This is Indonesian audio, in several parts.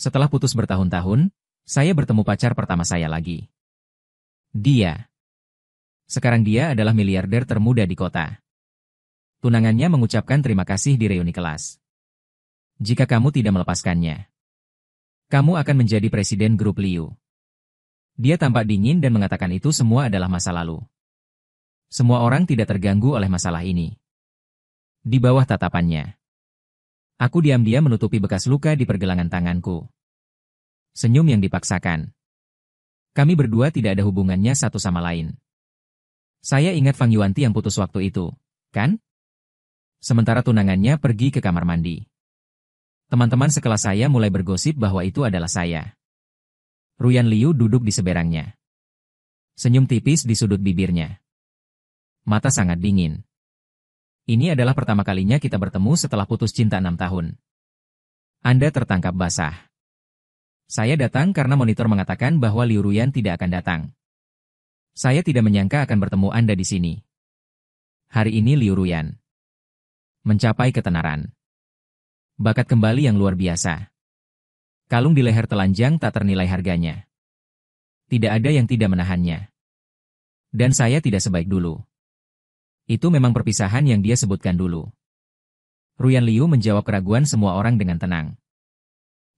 Setelah putus bertahun-tahun, saya bertemu pacar pertama saya lagi. Dia. Sekarang dia adalah miliarder termuda di kota. Tunangannya mengucapkan terima kasih di reuni kelas. Jika kamu tidak melepaskannya, kamu akan menjadi presiden grup Liu. Dia tampak dingin dan mengatakan itu semua adalah masa lalu. Semua orang tidak terganggu oleh masalah ini. Di bawah tatapannya, aku diam-diam menutupi bekas luka di pergelangan tanganku. Senyum yang dipaksakan. Kami berdua tidak ada hubungannya satu sama lain. Saya ingat Fang Yuanti yang putus waktu itu, kan? Sementara tunangannya pergi ke kamar mandi. Teman-teman sekelas saya mulai bergosip bahwa itu adalah saya. Ruyan Liu duduk di seberangnya. Senyum tipis di sudut bibirnya. Mata sangat dingin. Ini adalah pertama kalinya kita bertemu setelah putus cinta 6 tahun. Anda tertangkap basah. Saya datang karena monitor mengatakan bahwa Liu Ruyan tidak akan datang. Saya tidak menyangka akan bertemu Anda di sini. Hari ini Liu Ruyan mencapai ketenaran. Bakat kembali yang luar biasa. Kalung di leher telanjang tak ternilai harganya. Tidak ada yang tidak menahannya. Dan saya tidak sebaik dulu. Itu memang perpisahan yang dia sebutkan dulu. Ruyan Liu menjawab keraguan semua orang dengan tenang.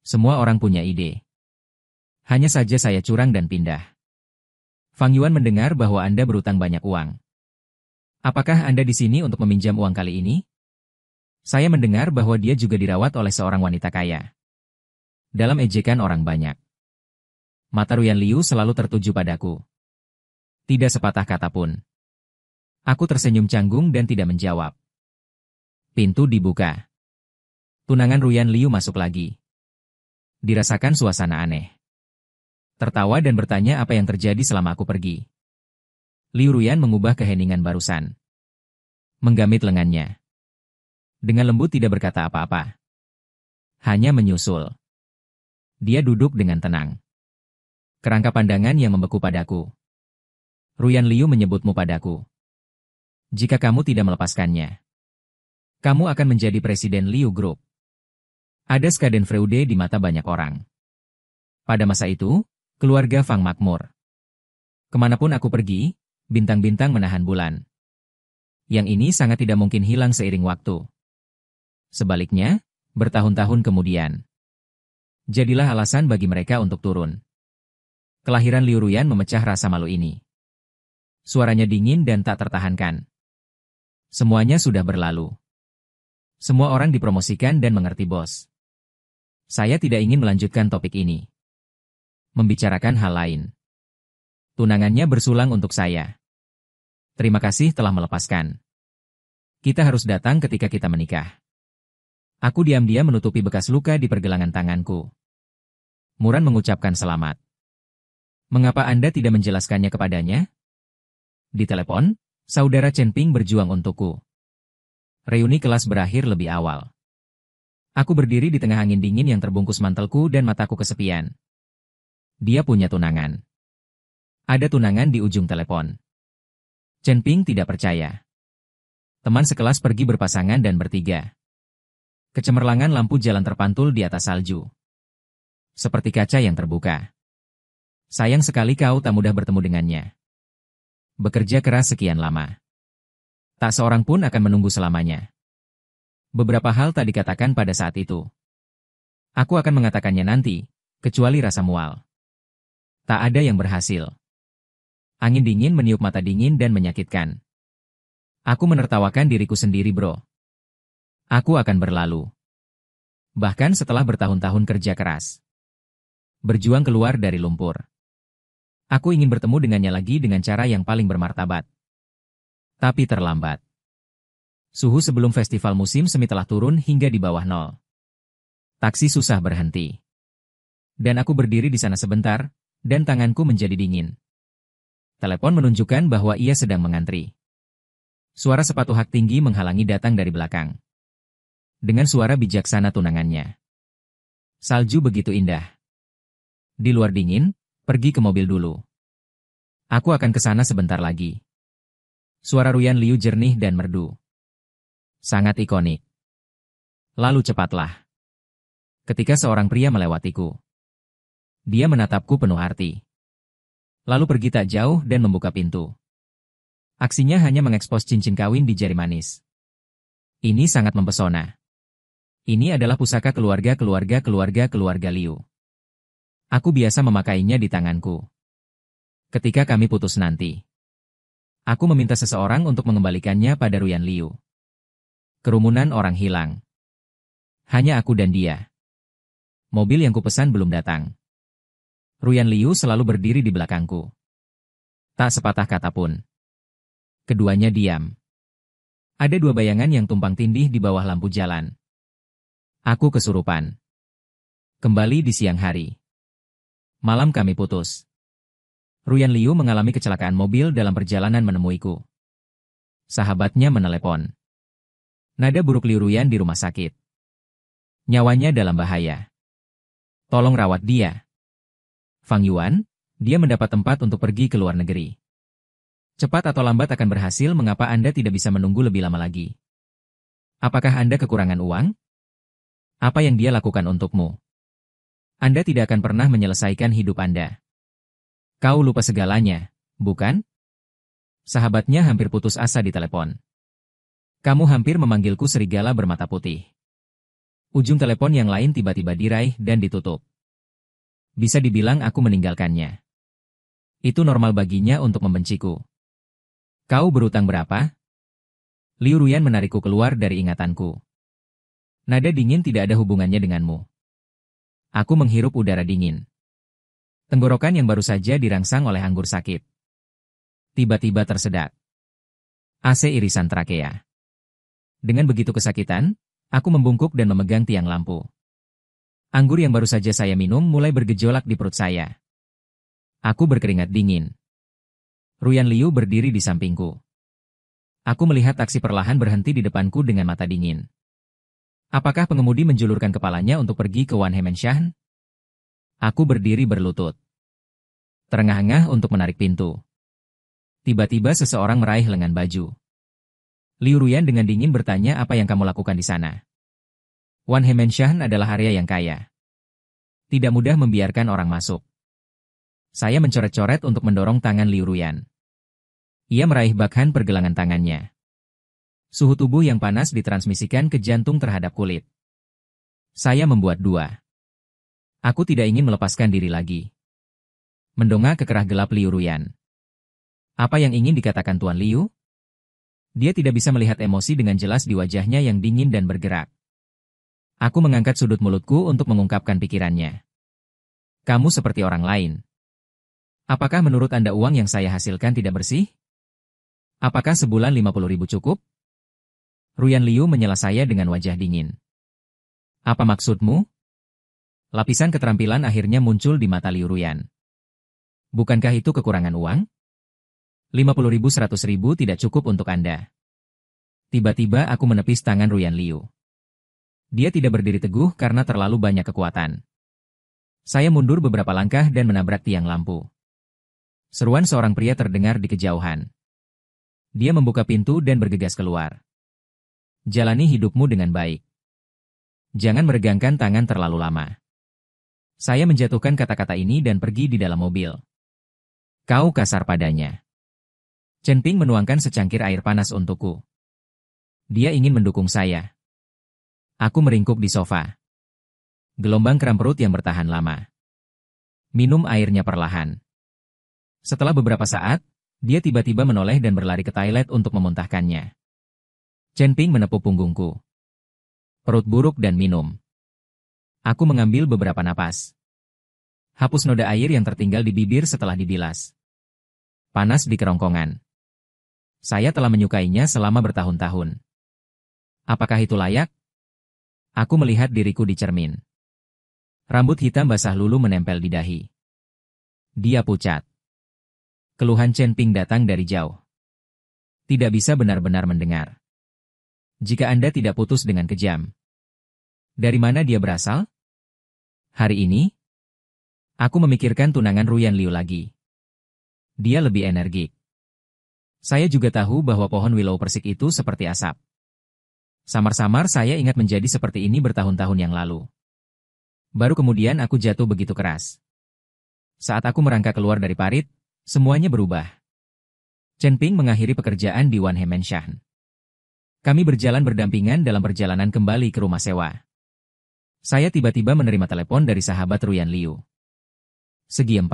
Semua orang punya ide. Hanya saja saya curang dan pindah. Fang Yuan mendengar bahwa Anda berutang banyak uang. Apakah Anda di sini untuk meminjam uang kali ini? Saya mendengar bahwa dia juga dirawat oleh seorang wanita kaya. Dalam ejekan orang banyak. Mata Ruyan Liu selalu tertuju padaku. Tidak sepatah kata pun. Aku tersenyum canggung dan tidak menjawab. Pintu dibuka. Tunangan Ruyan Liu masuk lagi. Dirasakan suasana aneh. Tertawa dan bertanya apa yang terjadi selama aku pergi. Liu Ruyan mengubah keheningan barusan. Menggamit lengannya. Dengan lembut tidak berkata apa-apa. Hanya menyusul. Dia duduk dengan tenang. Kerangka pandangan yang membeku padaku. Ruyan Liu menyebutmu padaku. Jika kamu tidak melepaskannya, kamu akan menjadi presiden Liu Group. Ada Schadenfreude di mata banyak orang. Pada masa itu, keluarga Fang makmur. Kemanapun aku pergi, bintang-bintang menahan bulan. Yang ini sangat tidak mungkin hilang seiring waktu. Sebaliknya, bertahun-tahun kemudian, jadilah alasan bagi mereka untuk turun. Kelahiran Liu Ruyan memecah rasa malu ini. Suaranya dingin dan tak tertahankan. Semuanya sudah berlalu. Semua orang dipromosikan dan mengerti bos. Saya tidak ingin melanjutkan topik ini. Membicarakan hal lain. Tunangannya bersulang untuk saya. Terima kasih telah melepaskan. Kita harus datang ketika kita menikah. Aku diam-diam menutupi bekas luka di pergelangan tanganku. Muran mengucapkan selamat. Mengapa Anda tidak menjelaskannya kepadanya? Di telepon, saudara Chen Ping berjuang untukku. Reuni kelas berakhir lebih awal. Aku berdiri di tengah angin dingin yang terbungkus mantelku dan mataku kesepian. Dia punya tunangan. Ada tunangan di ujung telepon. Chen Ping tidak percaya. Teman sekelas pergi berpasangan dan bertiga. Kecemerlangan lampu jalan terpantul di atas salju. Seperti kaca yang terbuka. Sayang sekali kau tak mudah bertemu dengannya. Bekerja keras sekian lama. Tak seorang pun akan menunggu selamanya. Beberapa hal tak dikatakan pada saat itu. Aku akan mengatakannya nanti, kecuali rasa mual. Tak ada yang berhasil. Angin dingin meniup mata dingin dan menyakitkan. Aku menertawakan diriku sendiri, bro. Aku akan berlalu. Bahkan setelah bertahun-tahun kerja keras. Berjuang keluar dari lumpur. Aku ingin bertemu dengannya lagi dengan cara yang paling bermartabat. Tapi terlambat. Suhu sebelum festival musim semi telah turun hingga di bawah nol. Taksi susah berhenti. Dan aku berdiri di sana sebentar, dan tanganku menjadi dingin. Telepon menunjukkan bahwa ia sedang mengantri. Suara sepatu hak tinggi menghalangi datang dari belakang. Dengan suara bijaksana tunangannya. Salju begitu indah. Di luar dingin, pergi ke mobil dulu. Aku akan ke sana sebentar lagi. Suara Ruyan Liu jernih dan merdu. Sangat ikonik. Lalu cepatlah. Ketika seorang pria melewatiku, dia menatapku penuh arti. Lalu pergi tak jauh dan membuka pintu. Aksinya hanya mengekspos cincin kawin di jari manis. Ini sangat mempesona. Ini adalah pusaka keluarga Liu. Aku biasa memakainya di tanganku. Ketika kami putus nanti, aku meminta seseorang untuk mengembalikannya pada Ruyan Liu. Kerumunan orang hilang. Hanya aku dan dia. Mobil yang kupesan belum datang. Ruyan Liu selalu berdiri di belakangku. Tak sepatah kata pun. Keduanya diam. Ada dua bayangan yang tumpang tindih di bawah lampu jalan. Aku kesurupan. Kembali di siang hari. Malam kami putus. Ruyan Liu mengalami kecelakaan mobil dalam perjalanan menemuiku. Sahabatnya menelepon. Nada buruk Liu Ruyan di rumah sakit. Nyawanya dalam bahaya. Tolong rawat dia. Fang Yuan, dia mendapat tempat untuk pergi ke luar negeri. Cepat atau lambat akan berhasil, mengapa Anda tidak bisa menunggu lebih lama lagi? Apakah Anda kekurangan uang? Apa yang dia lakukan untukmu? Anda tidak akan pernah menyelesaikan hidup Anda. Kau lupa segalanya, bukan? Sahabatnya hampir putus asa di telepon. Kamu hampir memanggilku serigala bermata putih. Ujung telepon yang lain tiba-tiba diraih dan ditutup. Bisa dibilang aku meninggalkannya. Itu normal baginya untuk membenciku. Kau berutang berapa? Liu Ruyan menarikku keluar dari ingatanku. Nada dingin tidak ada hubungannya denganmu. Aku menghirup udara dingin. Tenggorokan yang baru saja dirangsang oleh anggur sakit. Tiba-tiba tersedak. AC irisan trakea. Dengan begitu kesakitan, aku membungkuk dan memegang tiang lampu. Anggur yang baru saja saya minum mulai bergejolak di perut saya. Aku berkeringat dingin. Ruyan Liu berdiri di sampingku. Aku melihat taksi perlahan berhenti di depanku dengan mata dingin. Apakah pengemudi menjulurkan kepalanya untuk pergi ke Wan Hemenshan? Aku berdiri berlutut. Terengah-engah untuk menarik pintu. Tiba-tiba seseorang meraih lengan baju. Liu Ruyan dengan dingin bertanya, apa yang kamu lakukan di sana? Wan Hemenshan adalah area yang kaya. Tidak mudah membiarkan orang masuk. Saya mencoret-coret untuk mendorong tangan Liu Ruyan. Ia meraih bakhan pergelangan tangannya. Suhu tubuh yang panas ditransmisikan ke jantung terhadap kulit. Saya membuat dua. Aku tidak ingin melepaskan diri lagi. Mendongak ke kerah gelap Liu Ruyan. Apa yang ingin dikatakan Tuan Liu? Dia tidak bisa melihat emosi dengan jelas di wajahnya yang dingin dan bergerak. Aku mengangkat sudut mulutku untuk mengungkapkan pikirannya. Kamu seperti orang lain. Apakah menurut Anda uang yang saya hasilkan tidak bersih? Apakah sebulan 50.000 cukup? Ruyan Liu menyela saya dengan wajah dingin. Apa maksudmu? Lapisan keterampilan akhirnya muncul di mata Liu Ruyan. Bukankah itu kekurangan uang? 50.000 100.000 tidak cukup untuk Anda. Tiba-tiba aku menepis tangan Ruyan Liu. Dia tidak berdiri teguh karena terlalu banyak kekuatan. Saya mundur beberapa langkah dan menabrak tiang lampu. Seruan seorang pria terdengar di kejauhan. Dia membuka pintu dan bergegas keluar. Jalani hidupmu dengan baik. Jangan meregangkan tangan terlalu lama. Saya menjatuhkan kata-kata ini dan pergi di dalam mobil. Kau kasar padanya. Chen Ping menuangkan secangkir air panas untukku. Dia ingin mendukung saya. Aku meringkuk di sofa. Gelombang kram perut yang bertahan lama. Minum airnya perlahan. Setelah beberapa saat, dia tiba-tiba menoleh dan berlari ke toilet untuk memuntahkannya. Chen Ping menepuk punggungku. Perut buruk dan minum. Aku mengambil beberapa napas. Hapus noda air yang tertinggal di bibir setelah dibilas. Panas di kerongkongan. Saya telah menyukainya selama bertahun-tahun. Apakah itu layak? Aku melihat diriku di cermin. Rambut hitam basah lulu menempel di dahi. Dia pucat. Keluhan Chen Ping datang dari jauh. Tidak bisa benar-benar mendengar. Jika Anda tidak putus dengan kejam. Dari mana dia berasal? Hari ini, aku memikirkan tunangan Ruyan Liu lagi. Dia lebih energik. Saya juga tahu bahwa pohon willow persik itu seperti asap. Samar-samar saya ingat menjadi seperti ini bertahun-tahun yang lalu. Baru kemudian aku jatuh begitu keras. Saat aku merangkak keluar dari parit, semuanya berubah. Chen Ping mengakhiri pekerjaan di Wan He Mansion. Kami berjalan berdampingan dalam perjalanan kembali ke rumah sewa. Saya tiba-tiba menerima telepon dari sahabat Ruyan Liu. Segi 4.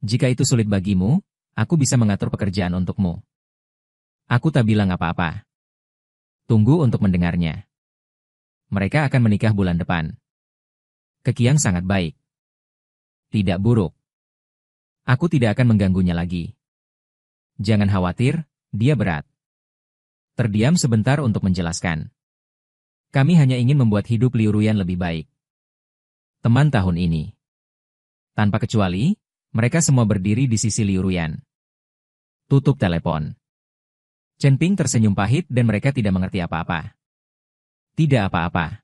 Jika itu sulit bagimu, aku bisa mengatur pekerjaan untukmu. Aku tak bilang apa-apa. Tunggu untuk mendengarnya. Mereka akan menikah bulan depan. Kekiang sangat baik. Tidak buruk. Aku tidak akan mengganggunya lagi. Jangan khawatir, dia berat. Terdiam sebentar untuk menjelaskan. Kami hanya ingin membuat hidup Liu Ruyan lebih baik. Teman tahun ini. Tanpa kecuali, mereka semua berdiri di sisi Liu Ruyan. Tutup telepon. Chen Ping tersenyum pahit dan mereka tidak mengerti apa-apa. Tidak apa-apa.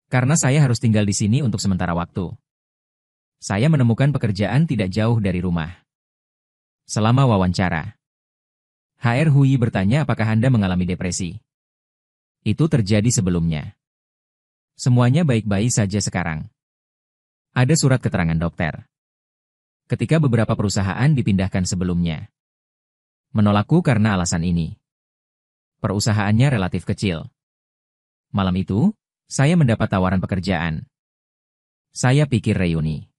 Karena saya harus tinggal di sini untuk sementara waktu. Saya menemukan pekerjaan tidak jauh dari rumah. Selama wawancara, HR Hui bertanya apakah Anda mengalami depresi. Itu terjadi sebelumnya. Semuanya baik-baik saja sekarang. Ada surat keterangan dokter. Ketika beberapa perusahaan dipindahkan sebelumnya. Menolakku karena alasan ini. Perusahaannya relatif kecil. Malam itu, saya mendapat tawaran pekerjaan. Saya pikir reuni.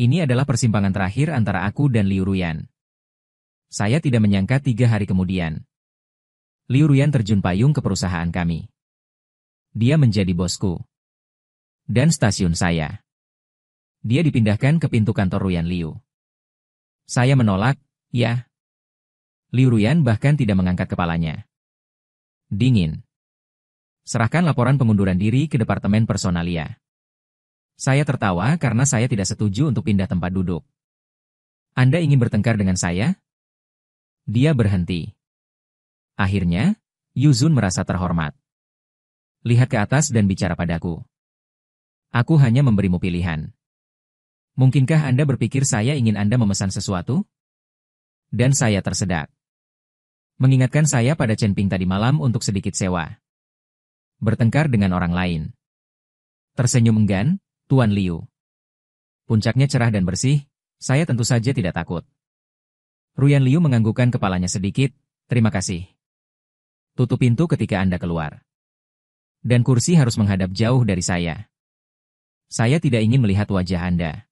Ini adalah persimpangan terakhir antara aku dan Liu Ruyan. Saya tidak menyangka 3 hari kemudian. Liu Ruyan terjun payung ke perusahaan kami. Dia menjadi bosku. Dan stasiun saya. Dia dipindahkan ke pintu kantor Ruyan Liu. Saya menolak, ya. Liu Ruyan bahkan tidak mengangkat kepalanya. Dingin. Serahkan laporan pengunduran diri ke Departemen Personalia. Saya tertawa karena saya tidak setuju untuk pindah tempat duduk. Anda ingin bertengkar dengan saya? Dia berhenti. Akhirnya, Yuzun merasa terhormat. Lihat ke atas dan bicara padaku. Aku hanya memberimu pilihan. Mungkinkah Anda berpikir saya ingin Anda memesan sesuatu? Dan saya tersedak. Mengingatkan saya pada Chen Ping tadi malam untuk sedikit sewa. Bertengkar dengan orang lain. Tersenyum enggan, Tuan Liu. Puncaknya cerah dan bersih, saya tentu saja tidak takut. Ruyan Liu menganggukkan kepalanya sedikit, terima kasih. Tutup pintu ketika Anda keluar. Dan kursi harus menghadap jauh dari saya. Saya tidak ingin melihat wajah Anda.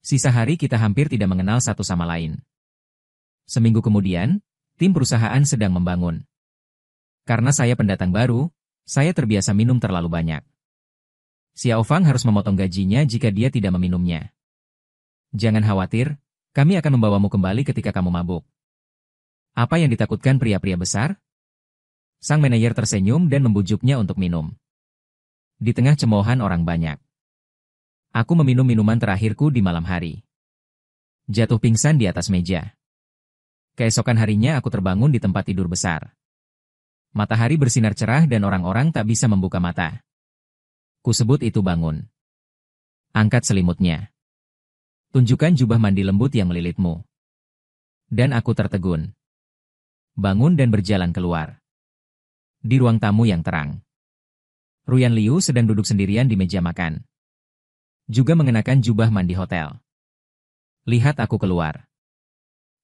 Sisa hari kita hampir tidak mengenal satu sama lain. Seminggu kemudian, tim perusahaan sedang membangun. Karena saya pendatang baru, saya terbiasa minum terlalu banyak. Xiao Fang harus memotong gajinya jika dia tidak meminumnya. Jangan khawatir, kami akan membawamu kembali ketika kamu mabuk. Apa yang ditakutkan pria-pria besar? Sang manajer tersenyum dan membujuknya untuk minum. Di tengah cemoohan orang banyak. Aku meminum minuman terakhirku di malam hari. Jatuh pingsan di atas meja. Keesokan harinya aku terbangun di tempat tidur besar. Matahari bersinar cerah dan orang-orang tak bisa membuka mata. Kusebut itu bangun. Angkat selimutnya. Tunjukkan jubah mandi lembut yang melilitmu. Dan aku tertegun. Bangun dan berjalan keluar. Di ruang tamu yang terang. Ruyan Liu sedang duduk sendirian di meja makan. Juga mengenakan jubah mandi hotel. Lihat aku keluar.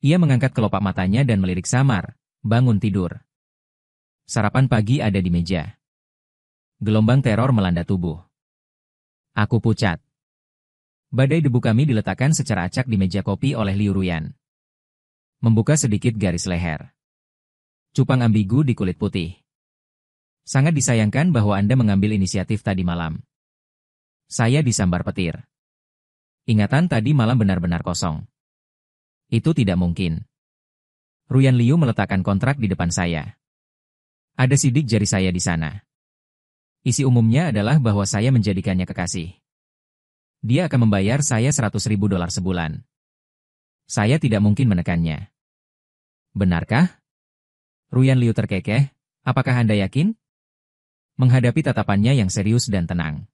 Ia mengangkat kelopak matanya dan melirik samar, bangun tidur. Sarapan pagi ada di meja. Gelombang teror melanda tubuh. Aku pucat. Badai debu kami diletakkan secara acak di meja kopi oleh Liu Ruyan. Membuka sedikit garis leher. Cupang ambigu di kulit putih. Sangat disayangkan bahwa Anda mengambil inisiatif tadi malam. Saya disambar petir. Ingatan tadi malam benar-benar kosong. Itu tidak mungkin. Ruyan Liu meletakkan kontrak di depan saya. Ada sidik jari saya di sana. Isi umumnya adalah bahwa saya menjadikannya kekasih. Dia akan membayar saya $100.000 sebulan. Saya tidak mungkin menekannya. Benarkah? Ruyan Liu terkekeh, apakah Anda yakin? Menghadapi tatapannya yang serius dan tenang.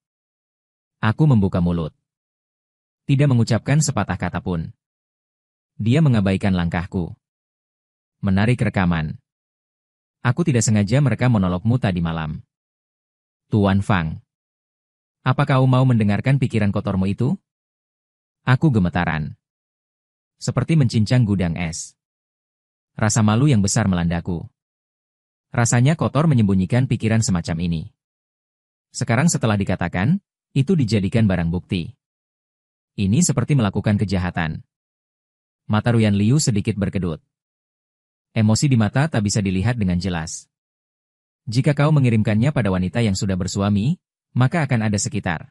Aku membuka mulut. Tidak mengucapkan sepatah kata pun. Dia mengabaikan langkahku. Menarik rekaman. Aku tidak sengaja merekam monologmu tadi malam. Tuan Fang. Apa kau mau mendengarkan pikiran kotormu itu? Aku gemetaran. Seperti mencincang gudang es. Rasa malu yang besar melandaku. Rasanya kotor menyembunyikan pikiran semacam ini. Sekarang setelah dikatakan, itu dijadikan barang bukti. Ini seperti melakukan kejahatan. Mata Ruyan Liu sedikit berkedut. Emosi di mata tak bisa dilihat dengan jelas. Jika kau mengirimkannya pada wanita yang sudah bersuami, maka akan ada sekitar.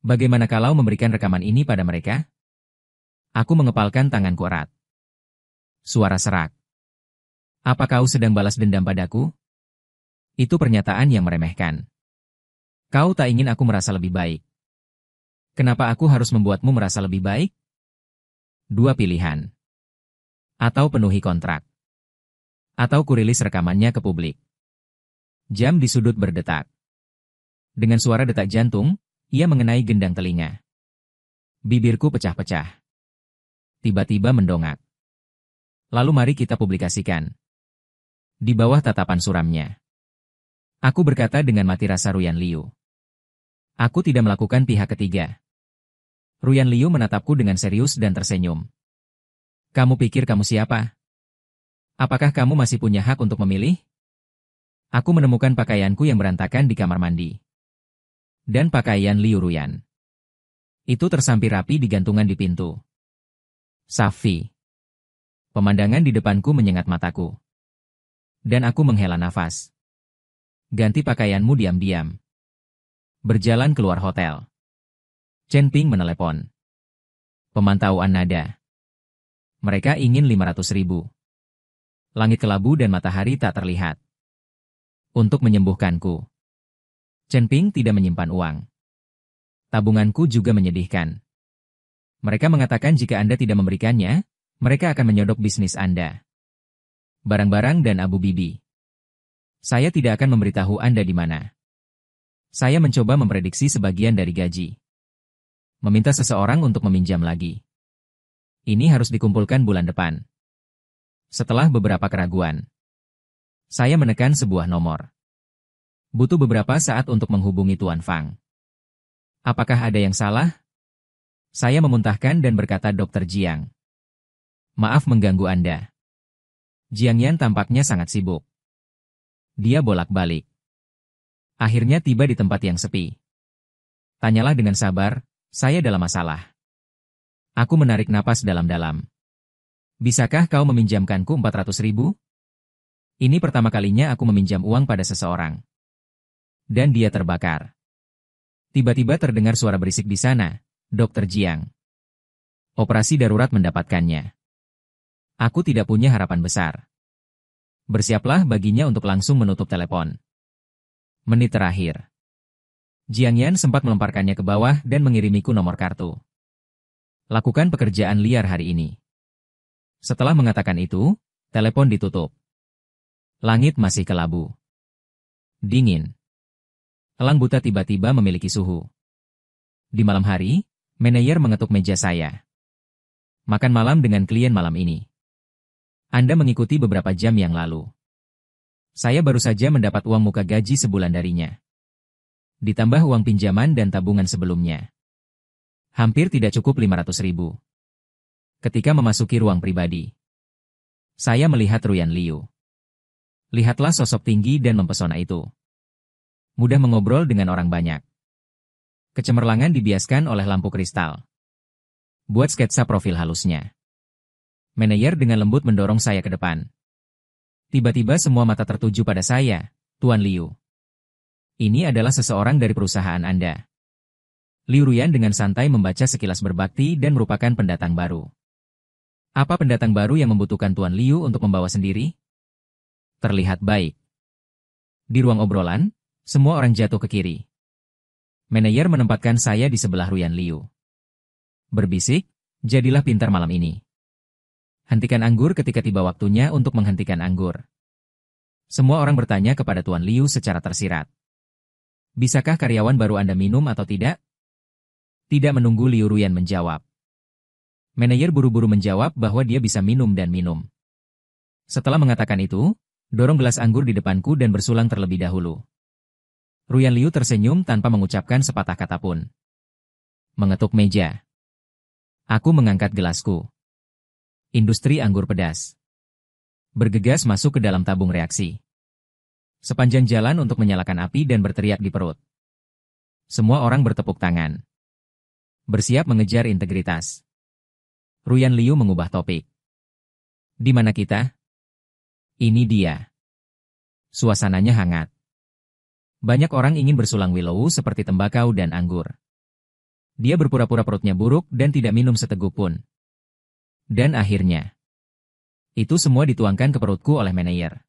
Bagaimana kalau memberikan rekaman ini pada mereka? Aku mengepalkan tanganku erat. Suara serak. Apa kau sedang balas dendam padaku? Itu pernyataan yang meremehkan. Kau tak ingin aku merasa lebih baik. Kenapa aku harus membuatmu merasa lebih baik? Dua pilihan. Atau penuhi kontrak. Atau kurilis rekamannya ke publik. Jam di sudut berdetak. Dengan suara detak jantung, ia mengenai gendang telinga. Bibirku pecah-pecah. Tiba-tiba mendongak. Lalu mari kita publikasikan. Di bawah tatapan suramnya. Aku berkata dengan mati rasa Ruyan Liu. Aku tidak melakukan pihak ketiga. Ruyan Liu menatapku dengan serius dan tersenyum. Kamu pikir kamu siapa? Apakah kamu masih punya hak untuk memilih? Aku menemukan pakaianku yang berantakan di kamar mandi. Dan pakaian Liu Ruyan. Itu tersampir rapi di gantungan di pintu. Safi. Pemandangan di depanku menyengat mataku. Dan aku menghela nafas. Ganti pakaianmu diam-diam. Berjalan keluar hotel. Chen Ping menelepon. Pemantauan nada. Mereka ingin 500.000. Langit kelabu dan matahari tak terlihat. Untuk menyembuhkanku. Chen Ping tidak menyimpan uang. Tabunganku juga menyedihkan. Mereka mengatakan jika Anda tidak memberikannya, mereka akan menyodok bisnis Anda. Barang-barang dan Abu Bibi. Saya tidak akan memberitahu Anda di mana. Saya mencoba memprediksi sebagian dari gaji. Meminta seseorang untuk meminjam lagi. Ini harus dikumpulkan bulan depan. Setelah beberapa keraguan, saya menekan sebuah nomor. Butuh beberapa saat untuk menghubungi Tuan Fang. Apakah ada yang salah? Saya memuntahkan dan berkata Dr. Jiang. Maaf mengganggu Anda. Jiang Yan tampaknya sangat sibuk. Dia bolak-balik. Akhirnya tiba di tempat yang sepi. Tanyalah dengan sabar, saya dalam masalah. Aku menarik napas dalam-dalam. Bisakah kau meminjamkanku 400.000? Ini pertama kalinya aku meminjam uang pada seseorang. Dan dia terbakar. Tiba-tiba terdengar suara berisik di sana, Dr. Jiang. Operasi darurat mendapatkannya. Aku tidak punya harapan besar. Bersiaplah baginya untuk langsung menutup telepon. Menit terakhir. Jiang Yan sempat melemparkannya ke bawah dan mengirimiku nomor kartu. Lakukan pekerjaan liar hari ini. Setelah mengatakan itu, telepon ditutup. Langit masih kelabu. Dingin. Elang buta tiba-tiba memiliki suhu. Di malam hari, manajer mengetuk meja saya. Makan malam dengan klien malam ini. Anda mengikuti beberapa jam yang lalu. Saya baru saja mendapat uang muka gaji sebulan darinya. Ditambah uang pinjaman dan tabungan sebelumnya. Hampir tidak cukup 500.000. Ketika memasuki ruang pribadi, saya melihat Ruyan Liu. Lihatlah sosok tinggi dan mempesona itu. Mudah mengobrol dengan orang banyak. Kecemerlangan dibiaskan oleh lampu kristal. Buat sketsa profil halusnya. Manajer dengan lembut mendorong saya ke depan. Tiba-tiba semua mata tertuju pada saya, Tuan Liu. Ini adalah seseorang dari perusahaan Anda. Liu Ruyan dengan santai membaca sekilas berbakti dan merupakan pendatang baru. Apa pendatang baru yang membutuhkan Tuan Liu untuk membawa sendiri? Terlihat baik. Di ruang obrolan, semua orang jatuh ke kiri. Manajer menempatkan saya di sebelah Ruyan Liu. Berbisik, jadilah pintar malam ini. Hentikan anggur ketika tiba waktunya untuk menghentikan anggur. Semua orang bertanya kepada Tuan Liu secara tersirat. Bisakah karyawan baru Anda minum atau tidak? Tidak menunggu Liu Ruyan menjawab. Manajer buru-buru menjawab bahwa dia bisa minum dan minum. Setelah mengatakan itu, dorong gelas anggur di depanku dan bersulang terlebih dahulu. Ruyan Liu tersenyum tanpa mengucapkan sepatah kata pun. Mengetuk meja. Aku mengangkat gelasku. Industri anggur pedas. Bergegas masuk ke dalam tabung reaksi. Sepanjang jalan untuk menyalakan api dan berteriak di perut. Semua orang bertepuk tangan. Bersiap mengejar integritas. Ruyan Liu mengubah topik. Di mana kita? Ini dia. Suasananya hangat. Banyak orang ingin bersulang willow seperti tembakau dan anggur. Dia berpura-pura perutnya buruk dan tidak minum seteguk pun. Dan akhirnya, itu semua dituangkan ke perutku oleh manajer.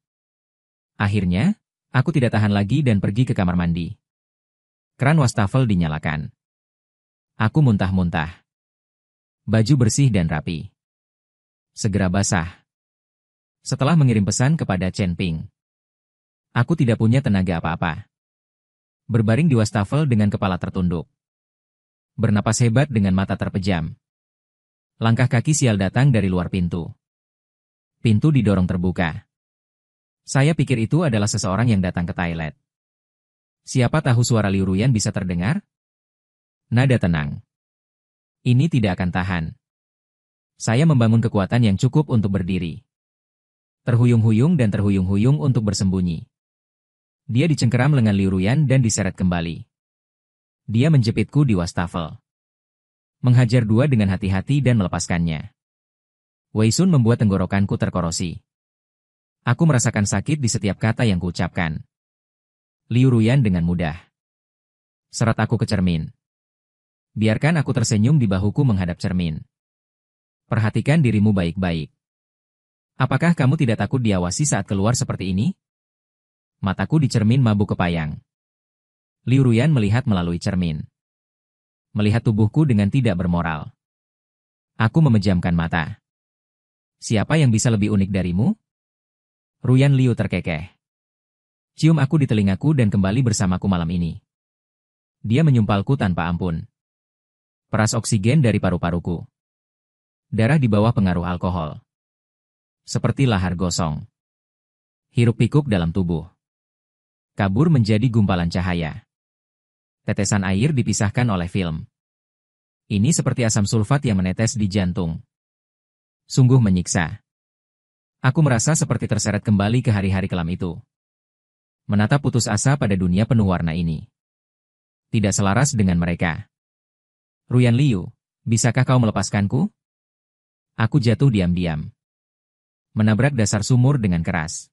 Akhirnya, aku tidak tahan lagi dan pergi ke kamar mandi. Keran wastafel dinyalakan. Aku muntah-muntah. Baju bersih dan rapi. Segera basah. Setelah mengirim pesan kepada Chen Ping, aku tidak punya tenaga apa-apa. Berbaring di wastafel dengan kepala tertunduk. Bernapas hebat dengan mata terpejam. Langkah kaki sial datang dari luar pintu. Pintu didorong terbuka. Saya pikir itu adalah seseorang yang datang ke toilet. Siapa tahu suara Liu Ruyan bisa terdengar? Nada tenang. Ini tidak akan tahan. Saya membangun kekuatan yang cukup untuk berdiri. Terhuyung-huyung dan terhuyung-huyung untuk bersembunyi. Dia dicengkeram lengan Liu Ruyan dan diseret kembali. Dia menjepitku di wastafel. Menghajar dua dengan hati-hati dan melepaskannya. Wei Sun membuat tenggorokanku terkorosi. Aku merasakan sakit di setiap kata yang kuucapkan. Liu Ruyan dengan mudah. Seret aku ke cermin. Biarkan aku tersenyum di bahuku menghadap cermin. Perhatikan dirimu baik-baik. Apakah kamu tidak takut diawasi saat keluar seperti ini? Mataku di cermin mabuk kepayang. Liu Ruyan melihat melalui cermin. Melihat tubuhku dengan tidak bermoral. Aku memejamkan mata. Siapa yang bisa lebih unik darimu? Ruyan Liu terkekeh. Cium aku di telingaku dan kembali bersamaku malam ini. Dia menyumpalku tanpa ampun. Peras oksigen dari paru-paruku. Darah di bawah pengaruh alkohol. Seperti lahar gosong. Hiruk-pikuk dalam tubuh. Kabur menjadi gumpalan cahaya. Tetesan air dipisahkan oleh film. Ini seperti asam sulfat yang menetes di jantung. Sungguh menyiksa. Aku merasa seperti terseret kembali ke hari-hari kelam itu. Menatap putus asa pada dunia penuh warna ini. Tidak selaras dengan mereka. Ruyan Liu, bisakah kau melepaskanku? Aku jatuh diam-diam. Menabrak dasar sumur dengan keras.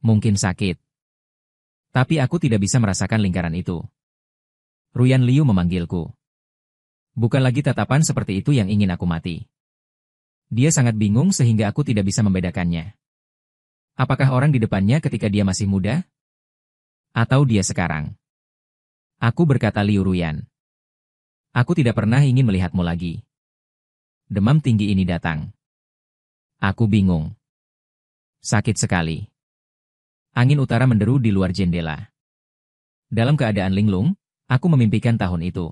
Mungkin sakit. Tapi aku tidak bisa merasakan lingkaran itu. Ruyan Liu memanggilku. Bukan lagi tatapan seperti itu yang ingin aku mati. Dia sangat bingung sehingga aku tidak bisa membedakannya. Apakah orang di depannya ketika dia masih muda? Atau dia sekarang? Aku berkata Liu Ruyan. Aku tidak pernah ingin melihatmu lagi. Demam tinggi ini datang. Aku bingung. Sakit sekali. Angin utara menderu di luar jendela. Dalam keadaan linglung, aku memimpikan tahun itu.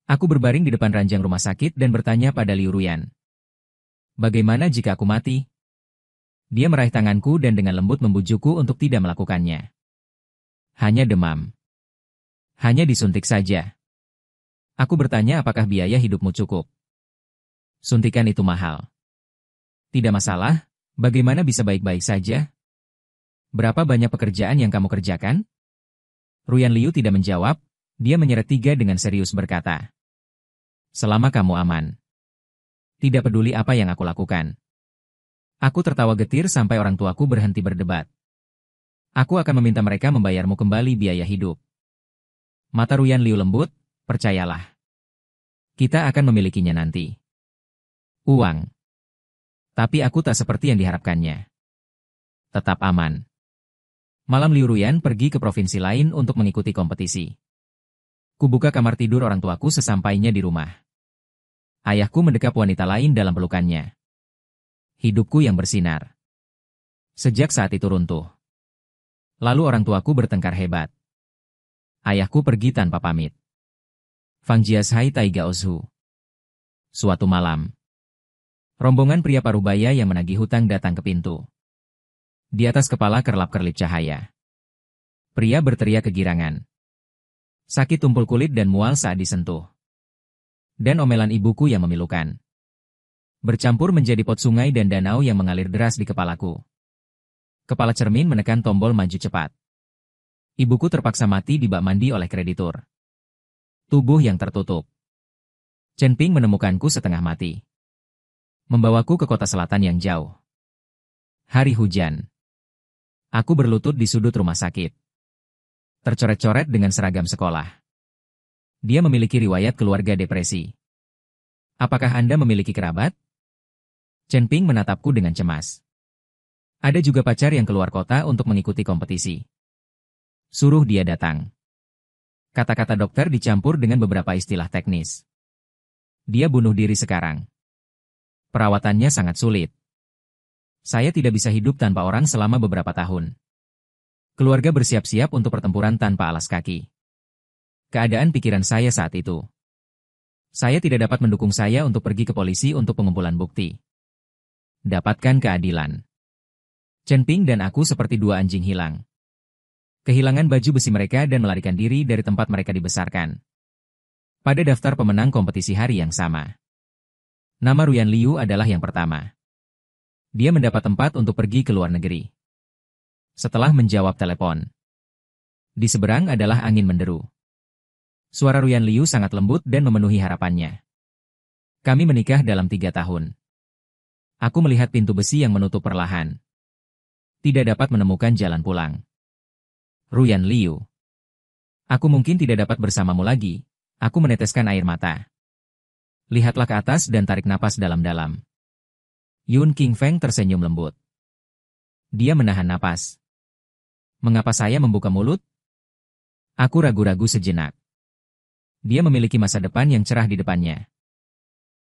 Aku berbaring di depan ranjang rumah sakit dan bertanya pada Liu Ruyan. Bagaimana jika aku mati? Dia meraih tanganku dan dengan lembut membujukku untuk tidak melakukannya. Hanya demam. Hanya disuntik saja. Aku bertanya apakah biaya hidupmu cukup. Suntikan itu mahal. Tidak masalah, bagaimana bisa baik-baik saja? Berapa banyak pekerjaan yang kamu kerjakan? Ruyan Liu tidak menjawab, dia menyeret tiga dengan serius berkata. Selama kamu aman. Tidak peduli apa yang aku lakukan. Aku tertawa getir sampai orang tuaku berhenti berdebat. Aku akan meminta mereka membayarmu kembali biaya hidup. Mata Ruyan Liu lembut, percayalah. Kita akan memilikinya nanti. Uang. Tapi aku tak seperti yang diharapkannya. Tetap aman. Malam Liu Ruyan pergi ke provinsi lain untuk mengikuti kompetisi. Kubuka kamar tidur orang tuaku sesampainya di rumah. Ayahku mendekap wanita lain dalam pelukannya. Hidupku yang bersinar. Sejak saat itu runtuh. Lalu orang tuaku bertengkar hebat. Ayahku pergi tanpa pamit. Fang Jiashai Taiga Ozhu. Suatu malam. Rombongan pria parubaya yang menagih hutang datang ke pintu. Di atas kepala kerlap-kerlip cahaya. Pria berteriak kegirangan. Sakit tumpul kulit dan mual saat disentuh. Dan omelan ibuku yang memilukan. Bercampur menjadi pot sungai dan danau yang mengalir deras di kepalaku. Kepala cermin menekan tombol maju cepat. Ibuku terpaksa mati di bak mandi oleh kreditur. Tubuh yang tertutup. Chen Ping menemukanku setengah mati. Membawaku ke kota selatan yang jauh. Hari hujan. Aku berlutut di sudut rumah sakit. Tercoret-coret dengan seragam sekolah. Dia memiliki riwayat keluarga depresi. Apakah Anda memiliki kerabat? Chen Ping menatapku dengan cemas. Ada juga pacar yang keluar kota untuk mengikuti kompetisi. Suruh dia datang. Kata-kata dokter dicampur dengan beberapa istilah teknis. Dia bunuh diri sekarang. Perawatannya sangat sulit. Saya tidak bisa hidup tanpa orang selama beberapa tahun. Keluarga bersiap-siap untuk pertempuran tanpa alas kaki. Keadaan pikiran saya saat itu. Saya tidak dapat mendukung saya untuk pergi ke polisi untuk pengumpulan bukti. Dapatkan keadilan. Chen Ping dan aku seperti dua anjing hilang. Kehilangan baju besi mereka dan melarikan diri dari tempat mereka dibesarkan. Pada daftar pemenang kompetisi hari yang sama. Nama Ruyan Liu adalah yang pertama. Dia mendapat tempat untuk pergi ke luar negeri. Setelah menjawab telepon. Di seberang adalah angin menderu. Suara Ruyan Liu sangat lembut dan memenuhi harapannya. Kami menikah dalam 3 tahun. Aku melihat pintu besi yang menutup perlahan. Tidak dapat menemukan jalan pulang. Ruyan Liu. Aku mungkin tidak dapat bersamamu lagi. Aku meneteskan air mata. Lihatlah ke atas dan tarik napas dalam-dalam. Yun Qingfeng tersenyum lembut. Dia menahan napas. Mengapa saya membuka mulut? Aku ragu-ragu sejenak. Dia memiliki masa depan yang cerah di depannya.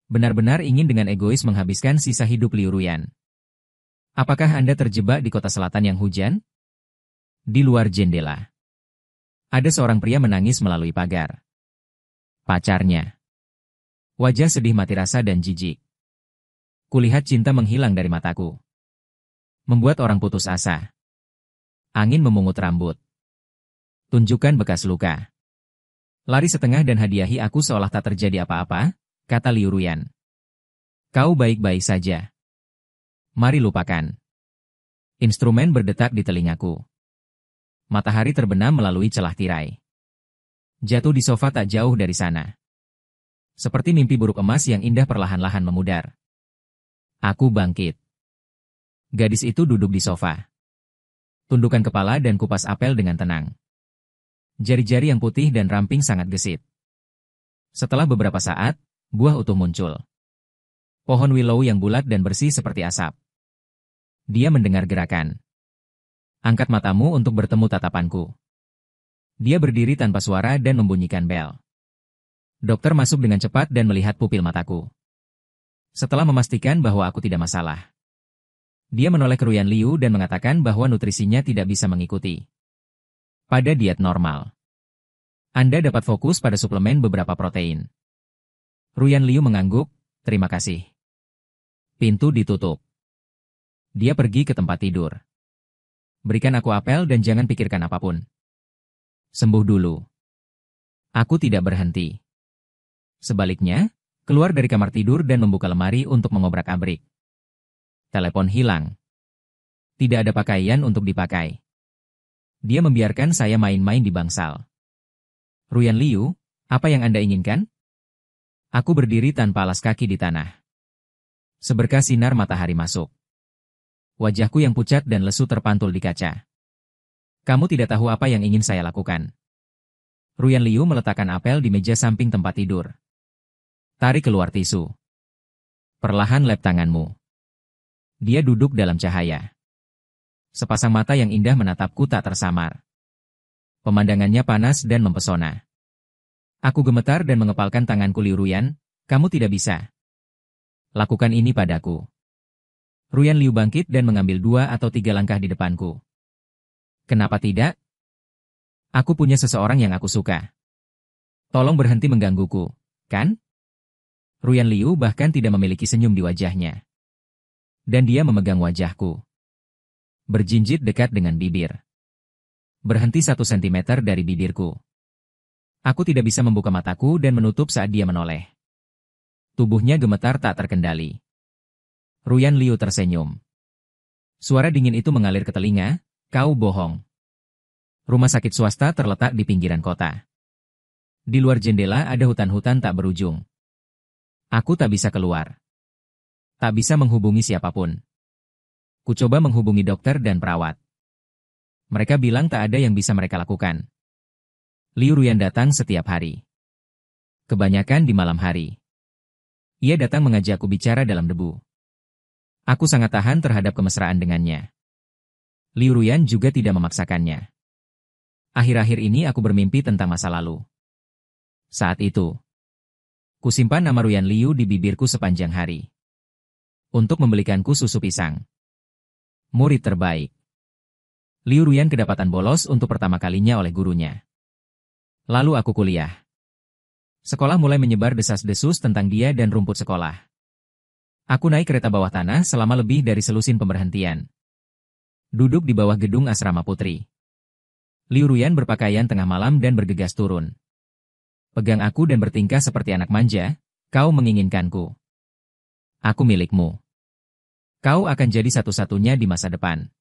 Benar-benar ingin dengan egois menghabiskan sisa hidup Liu Ruyan. Apakah Anda terjebak di kota selatan yang hujan? Di luar jendela. Ada seorang pria menangis melalui pagar. Pacarnya. Wajah sedih mati rasa dan jijik. Kulihat cinta menghilang dari mataku. Membuat orang putus asa. Angin memungut rambut. Tunjukkan bekas luka. Lari setengah dan hadiahi aku seolah tak terjadi apa-apa, kata Liu Ruyan. Kau baik-baik saja. Mari lupakan. Instrumen berdetak di telingaku. Matahari terbenam melalui celah tirai. Jatuh di sofa tak jauh dari sana. Seperti mimpi buruk emas yang indah perlahan-lahan memudar. Aku bangkit. Gadis itu duduk di sofa. Tundukkan kepala dan kupas apel dengan tenang. Jari-jari yang putih dan ramping sangat gesit. Setelah beberapa saat, buah utuh muncul. Pohon willow yang bulat dan bersih seperti asap. Dia mendengar gerakan. Angkat matamu untuk bertemu tatapanku. Dia berdiri tanpa suara dan membunyikan bel. Dokter masuk dengan cepat dan melihat pupil mataku. Setelah memastikan bahwa aku tidak masalah. Dia menoleh ke Ruyan Liu dan mengatakan bahwa nutrisinya tidak bisa mengikuti. Pada diet normal. Anda dapat fokus pada suplemen beberapa protein. Ruyan Liu mengangguk, terima kasih. Pintu ditutup. Dia pergi ke tempat tidur. Berikan aku apel dan jangan pikirkan apapun. Sembuh dulu. Aku tidak berhenti. Sebaliknya, keluar dari kamar tidur dan membuka lemari untuk mengobrak-abrik. Telepon hilang. Tidak ada pakaian untuk dipakai. Dia membiarkan saya main-main di bangsal. Ruyan Liu, apa yang Anda inginkan? Aku berdiri tanpa alas kaki di tanah. Seberkas sinar matahari masuk. Wajahku yang pucat dan lesu terpantul di kaca. Kamu tidak tahu apa yang ingin saya lakukan. Ruyan Liu meletakkan apel di meja samping tempat tidur. Tarik keluar tisu. Perlahan lap tanganmu. Dia duduk dalam cahaya. Sepasang mata yang indah menatapku tak tersamar. Pemandangannya panas dan mempesona. Aku gemetar dan mengepalkan tanganku. Liu Ruyan, kamu tidak bisa. Lakukan ini padaku. Ruyan Liu bangkit dan mengambil 2 atau 3 langkah di depanku. Kenapa tidak? Aku punya seseorang yang aku suka. Tolong berhenti menggangguku, kan? Ruyan Liu bahkan tidak memiliki senyum di wajahnya. Dan dia memegang wajahku. Berjinjit dekat dengan bibir. Berhenti 1 sentimeter dari bibirku. Aku tidak bisa membuka mataku dan menutup saat dia menoleh. Tubuhnya gemetar tak terkendali. Ruyan Liu tersenyum. Suara dingin itu mengalir ke telinga, kau bohong. Rumah sakit swasta terletak di pinggiran kota. Di luar jendela ada hutan-hutan tak berujung. Aku tak bisa keluar. Tak bisa menghubungi siapapun. Ku coba menghubungi dokter dan perawat. Mereka bilang tak ada yang bisa mereka lakukan. Liu Ruyan datang setiap hari. Kebanyakan di malam hari. Ia datang mengajakku bicara dalam debu. Aku sangat tahan terhadap kemesraan dengannya. Liu Ruyan juga tidak memaksakannya. Akhir-akhir ini aku bermimpi tentang masa lalu. Saat itu, kusimpan nama Ruyan Liu di bibirku sepanjang hari. Untuk membelikanku susu pisang. Murid terbaik. Liu Ruyan kedapatan bolos untuk pertama kalinya oleh gurunya. Lalu aku kuliah. Sekolah mulai menyebar desas-desus tentang dia dan rumput sekolah. Aku naik kereta bawah tanah selama lebih dari selusin pemberhentian. Duduk di bawah gedung asrama putri. Liu Ruyan berpakaian tengah malam dan bergegas turun. Pegang aku dan bertingkah seperti anak manja, kau menginginkanku. Aku milikmu. Kau akan jadi satu-satunya di masa depan.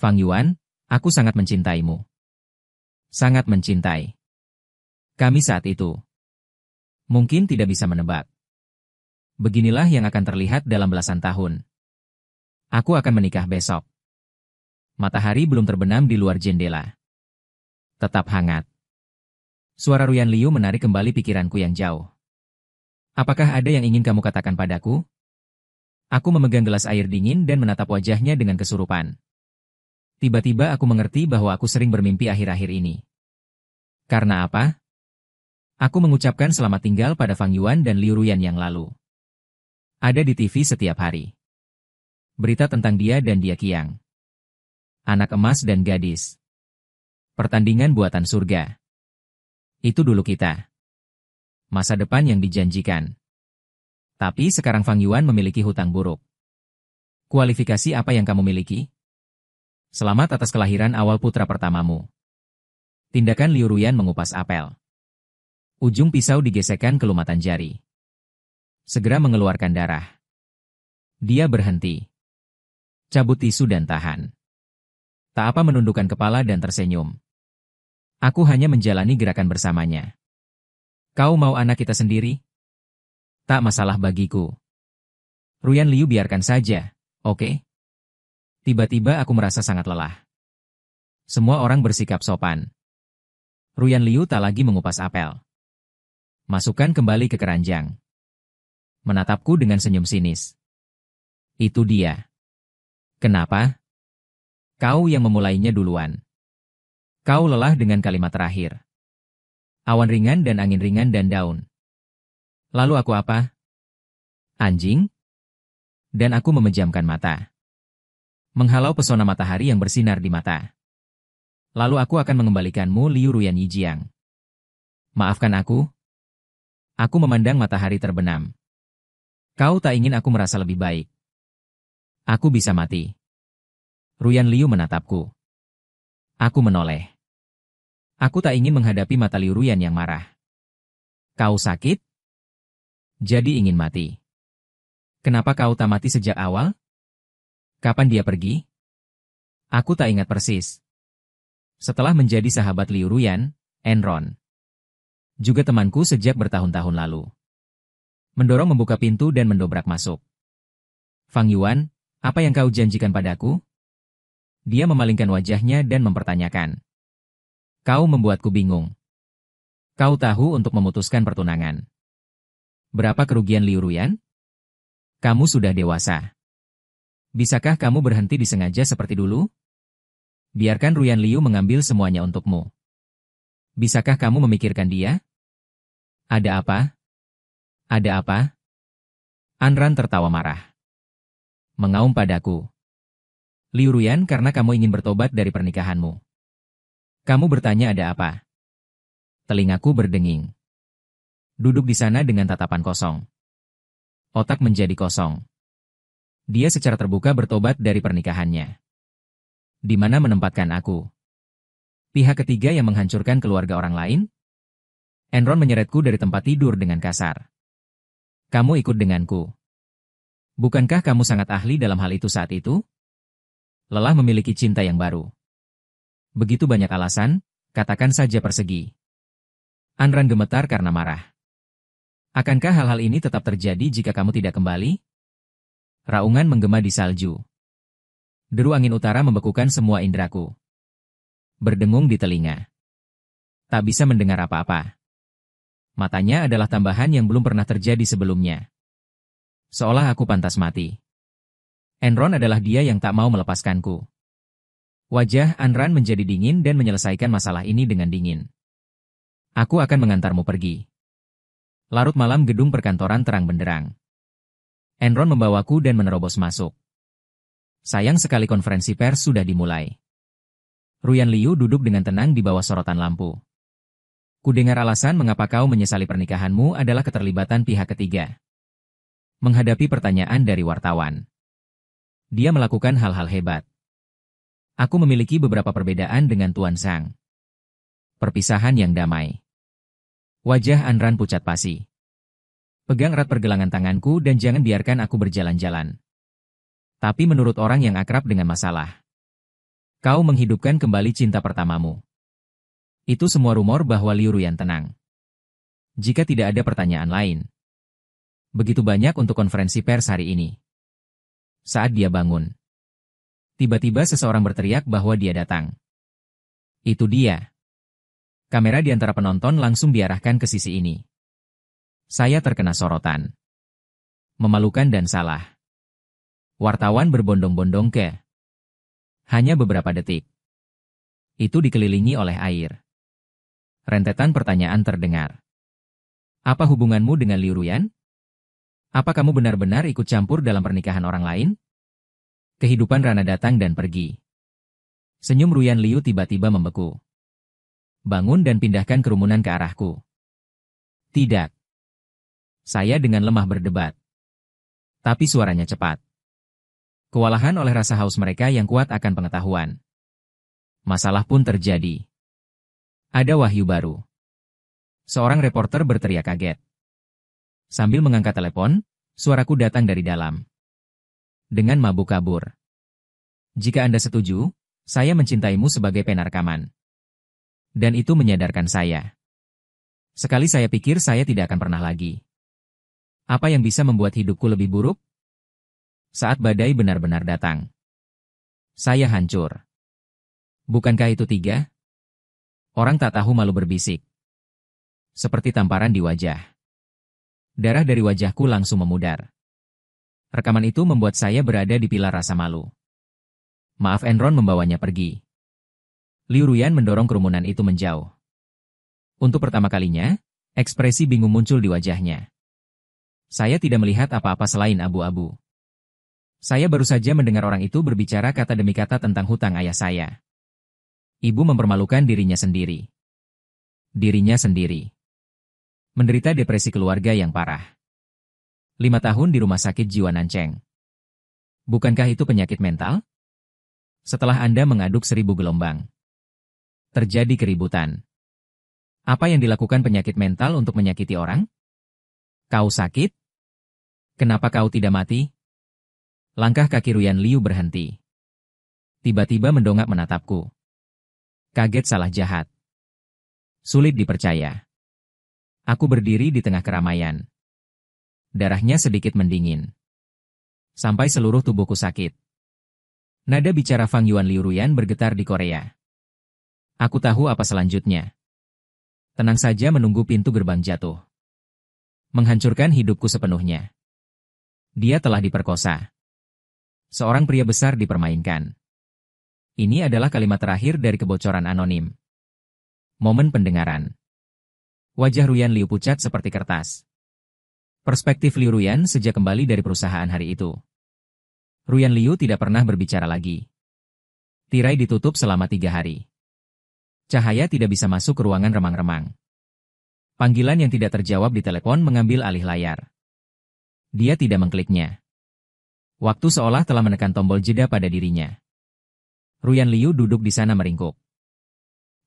Fang Yuan, aku sangat mencintaimu. Sangat mencintai. Kami saat itu. Mungkin tidak bisa menebak. Beginilah yang akan terlihat dalam belasan tahun. Aku akan menikah besok. Matahari belum terbenam di luar jendela. Tetap hangat. Suara Ruyan Liu menarik kembali pikiranku yang jauh. Apakah ada yang ingin kamu katakan padaku? Aku memegang gelas air dingin dan menatap wajahnya dengan kesurupan. Tiba-tiba aku mengerti bahwa aku sering bermimpi akhir-akhir ini. Karena apa? Aku mengucapkan selamat tinggal pada Fang Yuan dan Liu Ruyan yang lalu. Ada di TV setiap hari. Berita tentang dia dan dia Qiang. Anak emas dan gadis. Pertandingan buatan surga. Itu dulu kita. Masa depan yang dijanjikan. Tapi sekarang Fang Yuan memiliki hutang buruk. Kualifikasi apa yang kamu miliki? Selamat atas kelahiran awal putra pertamamu. Tindakan Liu Ruyan mengupas apel. Ujung pisau digesekkan ke lumatan jari. Segera mengeluarkan darah. Dia berhenti. Cabut tisu dan tahan. Tak apa menundukkan kepala dan tersenyum. Aku hanya menjalani gerakan bersamanya. Kau mau anak kita sendiri? Tak masalah bagiku. Ruyan Liu biarkan saja, oke? Tiba-tiba aku merasa sangat lelah. Semua orang bersikap sopan. Ruyan Liu tak lagi mengupas apel. Masukkan kembali ke keranjang. Menatapku dengan senyum sinis. Itu dia. Kenapa? Kau yang memulainya duluan. Kau lelah dengan kalimat terakhir. Awan ringan dan angin ringan dan daun. Lalu aku apa? Anjing? Dan aku memejamkan mata. Menghalau pesona matahari yang bersinar di mata. Lalu aku akan mengembalikanmu Liu Ruyan Yijiang. Maafkan aku. Aku memandang matahari terbenam. Kau tak ingin aku merasa lebih baik. Aku bisa mati. Ruyan Liu menatapku. Aku menoleh. Aku tak ingin menghadapi mata Liu Ruyan yang marah. Kau sakit? Jadi ingin mati. Kenapa kau tak mati sejak awal? Kapan dia pergi? Aku tak ingat persis. Setelah menjadi sahabat Liu Ruyan, Enron. Juga temanku sejak bertahun-tahun lalu. Mendorong membuka pintu dan mendobrak masuk. Fang Yuan, apa yang kau janjikan padaku? Dia memalingkan wajahnya dan mempertanyakan. Kau membuatku bingung. Kau tahu untuk memutuskan pertunangan. Berapa kerugian Liu Ruyan? Kamu sudah dewasa. Bisakah kamu berhenti disengaja seperti dulu? Biarkan Ruyan Liu mengambil semuanya untukmu. Bisakah kamu memikirkan dia? Ada apa? Ada apa? Anran tertawa marah. Mengaum padaku. Liu Ruyan, karena kamu ingin bertobat dari pernikahanmu. Kamu bertanya ada apa? Telingaku berdenging. Duduk di sana dengan tatapan kosong. Otak menjadi kosong. Dia secara terbuka bertobat dari pernikahannya. Di mana menempatkan aku? Pihak ketiga yang menghancurkan keluarga orang lain? Enron menyeretku dari tempat tidur dengan kasar. Kamu ikut denganku. Bukankah kamu sangat ahli dalam hal itu saat itu? Lelah memiliki cinta yang baru. Begitu banyak alasan, katakan saja persegi. Anran gemetar karena marah. Akankah hal-hal ini tetap terjadi jika kamu tidak kembali? Raungan menggema di salju. Deru angin utara membekukan semua indraku. Berdengung di telinga. Tak bisa mendengar apa-apa. Matanya adalah tambahan yang belum pernah terjadi sebelumnya. Seolah aku pantas mati. Enron adalah dia yang tak mau melepaskanku. Wajah Anran menjadi dingin dan menyelesaikan masalah ini dengan dingin. Aku akan mengantarmu pergi. Larut malam gedung perkantoran terang benderang. Enron membawaku dan menerobos masuk. Sayang sekali konferensi pers sudah dimulai. Ruyan Liu duduk dengan tenang di bawah sorotan lampu. Kudengar alasan mengapa kau menyesali pernikahanmu adalah keterlibatan pihak ketiga. Menghadapi pertanyaan dari wartawan. Dia melakukan hal-hal hebat. Aku memiliki beberapa perbedaan dengan Tuan Zhang. Perpisahan yang damai. Wajah Anran pucat pasi. Pegang erat pergelangan tanganku dan jangan biarkan aku berjalan-jalan. Tapi menurut orang yang akrab dengan masalah, kau menghidupkan kembali cinta pertamamu. Itu semua rumor bahwa Liu Ruyan tenang. Jika tidak ada pertanyaan lain. Begitu banyak untuk konferensi pers hari ini. Saat dia bangun. Tiba-tiba seseorang berteriak bahwa dia datang. Itu dia. Kamera di antara penonton langsung diarahkan ke sisi ini. Saya terkena sorotan. Memalukan dan salah. Wartawan berbondong-bondong ke. Hanya beberapa detik. Itu dikelilingi oleh air. Rentetan pertanyaan terdengar. Apa hubunganmu dengan Liu Ruyan? Apa kamu benar-benar ikut campur dalam pernikahan orang lain? Kehidupan Rana datang dan pergi. Senyum Ruyan Liu tiba-tiba membeku. Bangun dan pindahkan kerumunan ke arahku. Tidak. Saya dengan lemah berdebat. Tapi suaranya cepat. Kewalahan oleh rasa haus mereka yang kuat akan pengetahuan. Masalah pun terjadi. Ada wahyu baru. Seorang reporter berteriak kaget. Sambil mengangkat telepon, suaraku datang dari dalam. Dengan mabuk kabur. Jika Anda setuju, saya mencintaimu sebagai penarkaman. Dan itu menyadarkan saya. Sekali saya pikir saya tidak akan pernah lagi. Apa yang bisa membuat hidupku lebih buruk? Saat badai benar-benar datang. Saya hancur. Bukankah itu 3? Orang tak tahu malu berbisik. Seperti tamparan di wajah. Darah dari wajahku langsung memudar. Rekaman itu membuat saya berada di pilar rasa malu. Maaf Enron membawanya pergi. Liu Ruyan mendorong kerumunan itu menjauh. Untuk pertama kalinya, ekspresi bingung muncul di wajahnya. Saya tidak melihat apa-apa selain abu-abu. Saya baru saja mendengar orang itu berbicara kata demi kata tentang hutang ayah saya. Ibu mempermalukan dirinya sendiri. Dirinya sendiri. Menderita depresi keluarga yang parah. 5 tahun di rumah sakit jiwa Nancheng. Bukankah itu penyakit mental? Setelah Anda mengaduk 1000 gelombang. Terjadi keributan. Apa yang dilakukan penyakit mental untuk menyakiti orang? Kau sakit? Kenapa kau tidak mati? Langkah kaki Ruyan Liu berhenti. Tiba-tiba mendongak menatapku. Kaget salah jahat. Sulit dipercaya. Aku berdiri di tengah keramaian. Darahnya sedikit mendingin. Sampai seluruh tubuhku sakit. Nada bicara Fang Yuan Liu Ruyan bergetar di Korea. Aku tahu apa selanjutnya. Tenang saja menunggu pintu gerbang jatuh. Menghancurkan hidupku sepenuhnya. Dia telah diperkosa. Seorang pria besar dipermainkan. Ini adalah kalimat terakhir dari kebocoran anonim. Momen pendengaran. Wajah Ruyan Liu pucat seperti kertas. Perspektif Liu Ruyan sejak kembali dari perusahaan hari itu. Ruyan Liu tidak pernah berbicara lagi. Tirai ditutup selama 3 hari. Cahaya tidak bisa masuk ke ruangan remang-remang. Panggilan yang tidak terjawab di telepon mengambil alih layar. Dia tidak mengkliknya. Waktu seolah telah menekan tombol jeda pada dirinya. Ruyan Liu duduk di sana meringkuk.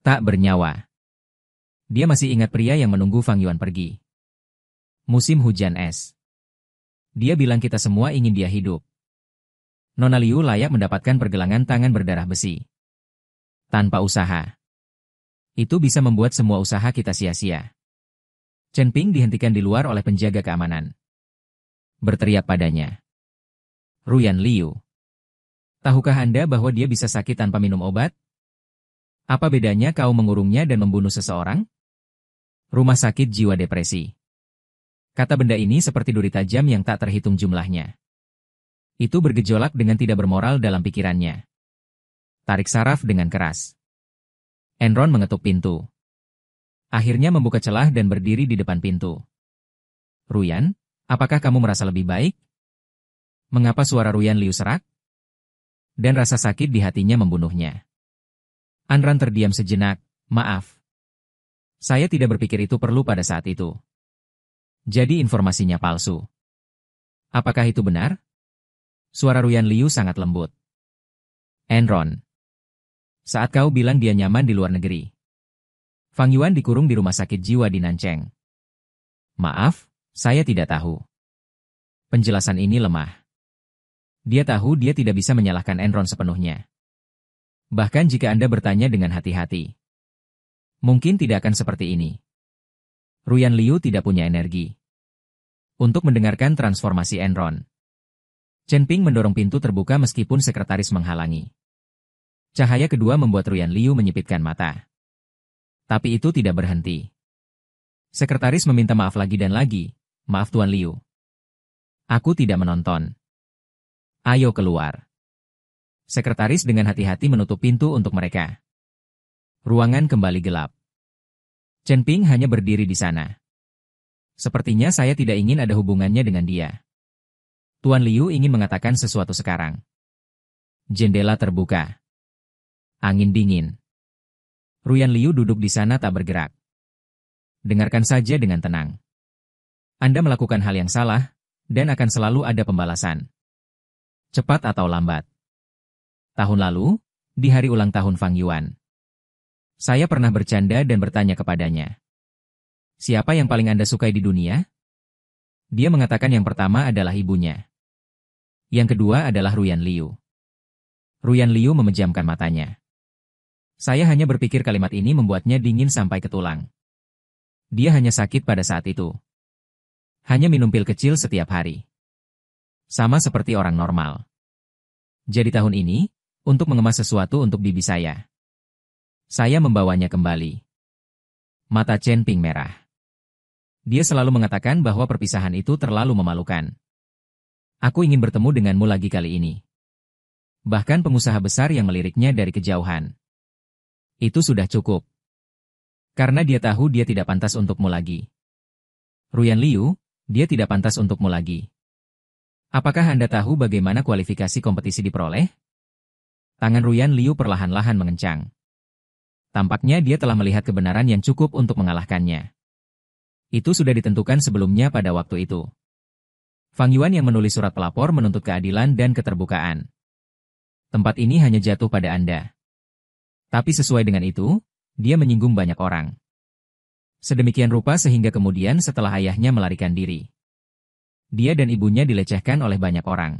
Tak bernyawa. Dia masih ingat pria yang menunggu Fang Yuan pergi. Musim hujan es. Dia bilang kita semua ingin dia hidup. Nona Liu layak mendapatkan pergelangan tangan berdarah besi. Tanpa usaha. Itu bisa membuat semua usaha kita sia-sia. Chen Ping dihentikan di luar oleh penjaga keamanan. Berteriak padanya. Ruyan Liu. Tahukah Anda bahwa dia bisa sakit tanpa minum obat? Apa bedanya kau mengurungnya dan membunuh seseorang? Rumah sakit jiwa depresi. Kata benda ini seperti duri tajam yang tak terhitung jumlahnya. Itu bergejolak dengan tidak bermoral dalam pikirannya. Tarik saraf dengan keras. Enron mengetuk pintu. Akhirnya membuka celah dan berdiri di depan pintu. Ruyan, apakah kamu merasa lebih baik? Mengapa suara Ruyan Liu serak? Dan rasa sakit di hatinya membunuhnya. Anran terdiam sejenak. Maaf. Saya tidak berpikir itu perlu pada saat itu. Jadi informasinya palsu. Apakah itu benar? Suara Ruyan Liu sangat lembut. Enron. Saat kau bilang dia nyaman di luar negeri. Fang Yuan dikurung di rumah sakit jiwa di Nancheng. Maaf, saya tidak tahu. Penjelasan ini lemah. Dia tahu dia tidak bisa menyalahkan Enron sepenuhnya. Bahkan jika Anda bertanya dengan hati-hati. Mungkin tidak akan seperti ini. Ruyan Liu tidak punya energi untuk mendengarkan transformasi Enron. Chen Ping mendorong pintu terbuka meskipun sekretaris menghalangi. Cahaya kedua membuat Ruyan Liu menyipitkan mata. Tapi itu tidak berhenti. Sekretaris meminta maaf lagi dan lagi. Maaf Tuan Liu. Aku tidak menonton. Ayo keluar. Sekretaris dengan hati-hati menutup pintu untuk mereka. Ruangan kembali gelap. Chen Ping hanya berdiri di sana. Sepertinya saya tidak ingin ada hubungannya dengan dia. Tuan Liu ingin mengatakan sesuatu sekarang. Jendela terbuka. Angin dingin. Ruyan Liu duduk di sana tak bergerak. Dengarkan saja dengan tenang. Anda melakukan hal yang salah, dan akan selalu ada pembalasan. Cepat atau lambat. Tahun lalu, di hari ulang tahun Fang Yuan, saya pernah bercanda dan bertanya kepadanya. Siapa yang paling Anda sukai di dunia? Dia mengatakan yang pertama adalah ibunya. Yang kedua adalah Ruyan Liu. Ruyan Liu memejamkan matanya. Saya hanya berpikir kalimat ini membuatnya dingin sampai ke tulang. Dia hanya sakit pada saat itu. Hanya minum pil kecil setiap hari. Sama seperti orang normal. Jadi tahun ini, untuk mengemas sesuatu untuk bibi saya membawanya kembali. Mata Chen Ping merah. Dia selalu mengatakan bahwa perpisahan itu terlalu memalukan. Aku ingin bertemu denganmu lagi kali ini. Bahkan pengusaha besar yang meliriknya dari kejauhan. Itu sudah cukup. Karena dia tahu dia tidak pantas untukmu lagi. Ruyan Liu, dia tidak pantas untukmu lagi. Apakah Anda tahu bagaimana kualifikasi kompetisi diperoleh? Tangan Ruyan Liu perlahan-lahan mengencang. Tampaknya dia telah melihat kebenaran yang cukup untuk mengalahkannya. Itu sudah ditentukan sebelumnya pada waktu itu. Fang Yuan yang menulis surat pelapor menuntut keadilan dan keterbukaan. Tempat ini hanya jatuh pada Anda. Tapi sesuai dengan itu, dia menyinggung banyak orang. Sedemikian rupa sehingga kemudian setelah ayahnya melarikan diri, dia dan ibunya dilecehkan oleh banyak orang.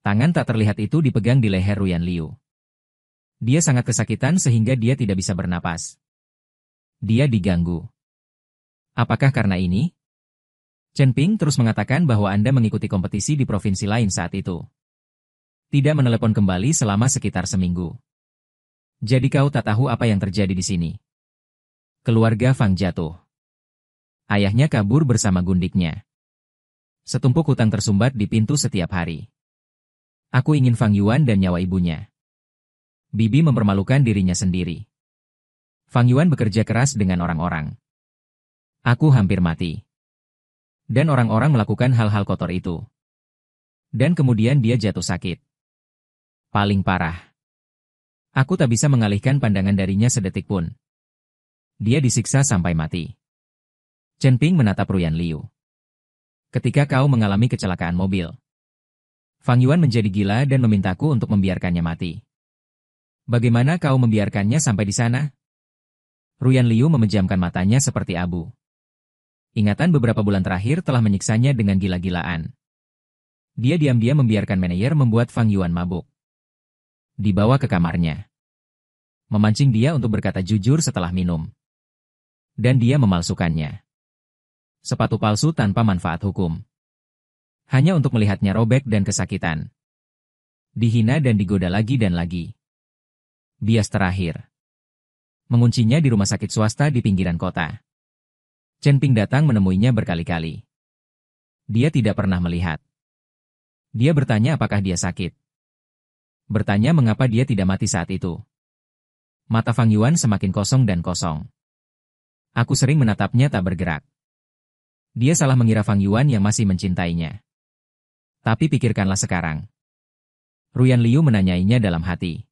Tangan tak terlihat itu dipegang di leher Ruyan Liu. Dia sangat kesakitan sehingga dia tidak bisa bernapas. Dia diganggu. Apakah karena ini? Chen Ping terus mengatakan bahwa Anda mengikuti kompetisi di provinsi lain saat itu. Tidak menelepon kembali selama sekitar seminggu. Jadi kau tak tahu apa yang terjadi di sini. Keluarga Fang jatuh. Ayahnya kabur bersama gundiknya. Setumpuk hutang tersumbat di pintu setiap hari. Aku ingin Fang Yuan dan nyawa ibunya. Bibi mempermalukan dirinya sendiri. Fang Yuan bekerja keras dengan orang-orang. Aku hampir mati. Dan orang-orang melakukan hal-hal kotor itu. Dan kemudian dia jatuh sakit. Paling parah. Aku tak bisa mengalihkan pandangan darinya sedetik pun. Dia disiksa sampai mati. Chen Ping menatap Ruyan Liu. Ketika kau mengalami kecelakaan mobil, Fang Yuan menjadi gila dan memintaku untuk membiarkannya mati. Bagaimana kau membiarkannya sampai di sana? Ruyan Liu memejamkan matanya seperti abu. Ingatan beberapa bulan terakhir telah menyiksanya dengan gila-gilaan. Dia diam-diam membiarkan manajer membuat Fang Yuan mabuk. Dibawa ke kamarnya. Memancing dia untuk berkata jujur setelah minum. Dan dia memalsukannya. Sepatu palsu tanpa manfaat hukum. Hanya untuk melihatnya robek dan kesakitan. Dihina dan digoda lagi dan lagi. Bias terakhir. Menguncinya di rumah sakit swasta di pinggiran kota. Chen Ping datang menemuinya berkali-kali. Dia tidak pernah melihat. Dia bertanya apakah dia sakit. Bertanya mengapa dia tidak mati saat itu. Mata Fang Yuan semakin kosong dan kosong. Aku sering menatapnya tak bergerak. Dia salah mengira Fang Yuan yang masih mencintainya. Tapi pikirkanlah sekarang. Ruyan Liu menanyainya dalam hati.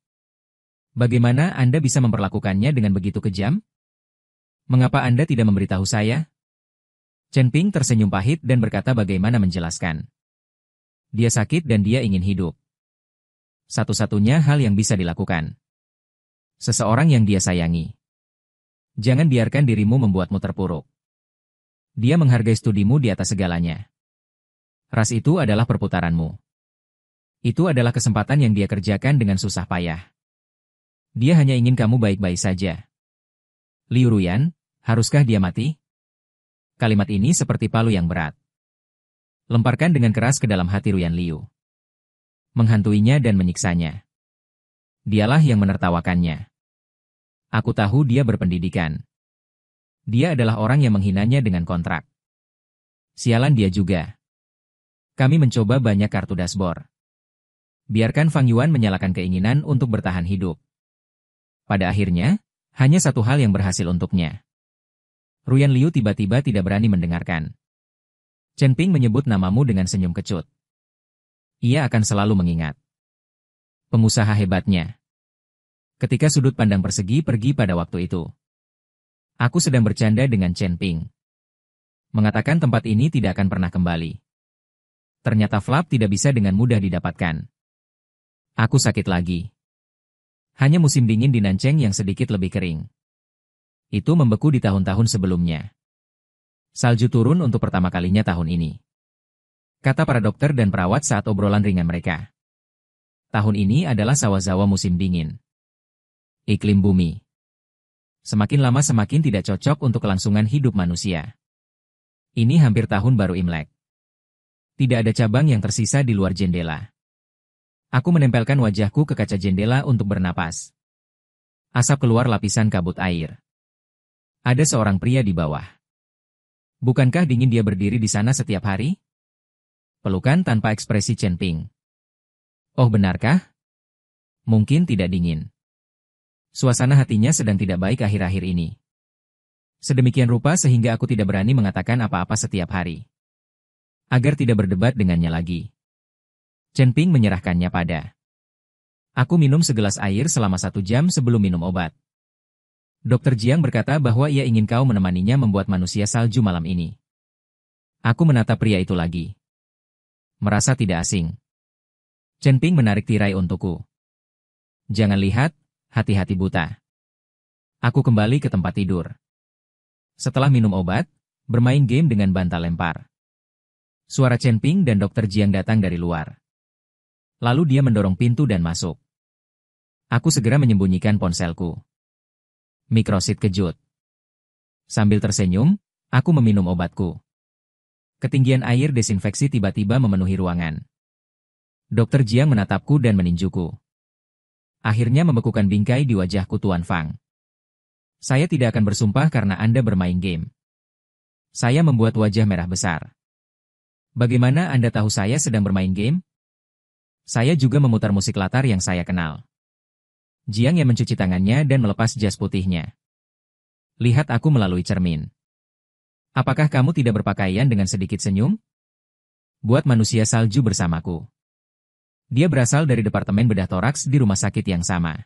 Bagaimana Anda bisa memperlakukannya dengan begitu kejam? Mengapa Anda tidak memberitahu saya? Chen Ping tersenyum pahit dan berkata bagaimana menjelaskan. Dia sakit dan dia ingin hidup. Satu-satunya hal yang bisa dilakukan. Seseorang yang dia sayangi. Jangan biarkan dirimu membuatmu terpuruk. Dia menghargai studimu di atas segalanya. Ras itu adalah perputaranmu. Itu adalah kesempatan yang dia kerjakan dengan susah payah. Dia hanya ingin kamu baik-baik saja. Liu Ruyan, haruskah dia mati? Kalimat ini seperti palu yang berat. Lemparkan dengan keras ke dalam hati Ruyan Liu. Menghantuinya dan menyiksanya. Dialah yang menertawakannya. Aku tahu dia berpendidikan. Dia adalah orang yang menghinanya dengan kontrak. Sialan dia juga. Kami mencoba banyak kartu dashboard. Biarkan Fang Yuan menyalakan keinginan untuk bertahan hidup. Pada akhirnya, hanya satu hal yang berhasil untuknya. Ruyan Liu tiba-tiba tidak berani mendengarkan. Chen Ping menyebut namamu dengan senyum kecut. Ia akan selalu mengingat. Pengusaha hebatnya. Ketika sudut pandang persegi pergi pada waktu itu. Aku sedang bercanda dengan Chen Ping. Mengatakan tempat ini tidak akan pernah kembali. Ternyata flap tidak bisa dengan mudah didapatkan. Aku sakit lagi. Hanya musim dingin di Nancheng yang sedikit lebih kering. Itu membeku di tahun-tahun sebelumnya. Salju turun untuk pertama kalinya tahun ini. Kata para dokter dan perawat saat obrolan ringan mereka. Tahun ini adalah Sawazawa musim dingin. Iklim bumi. Semakin lama semakin tidak cocok untuk kelangsungan hidup manusia. Ini hampir tahun baru Imlek. Tidak ada cabang yang tersisa di luar jendela. Aku menempelkan wajahku ke kaca jendela untuk bernapas. Asap keluar lapisan kabut air. Ada seorang pria di bawah. Bukankah dingin dia berdiri di sana setiap hari? Pelukan tanpa ekspresi Chen Ping. Oh benarkah? Mungkin tidak dingin. Suasana hatinya sedang tidak baik akhir-akhir ini. Sedemikian rupa sehingga aku tidak berani mengatakan apa-apa setiap hari. Agar tidak berdebat dengannya lagi. Chen Ping menyerahkannya pada. Aku minum segelas air selama 1 jam sebelum minum obat. Dokter Jiang berkata bahwa ia ingin kau menemaninya membuat manusia salju malam ini. Aku menatap pria itu lagi. Merasa tidak asing. Chen Ping menarik tirai untukku. Jangan lihat, hati-hati buta. Aku kembali ke tempat tidur. Setelah minum obat, bermain game dengan bantal lempar. Suara Chen Ping dan Dokter Jiang datang dari luar. Lalu dia mendorong pintu dan masuk. Aku segera menyembunyikan ponselku. Mikrosit kejut. Sambil tersenyum, aku meminum obatku. Ketinggian air desinfeksi tiba-tiba memenuhi ruangan. Dokter Jiang menatapku dan meninjuku. Akhirnya membekukan bingkai di wajahku Tuan Fang. Saya tidak akan bersumpah karena Anda bermain game. Saya membuat wajah merah besar. Bagaimana Anda tahu saya sedang bermain game? Saya juga memutar musik latar yang saya kenal. Jiang yang mencuci tangannya dan melepas jas putihnya. Lihat aku melalui cermin. Apakah kamu tidak berpakaian dengan sedikit senyum? Buat manusia salju bersamaku. Dia berasal dari departemen bedah toraks di rumah sakit yang sama.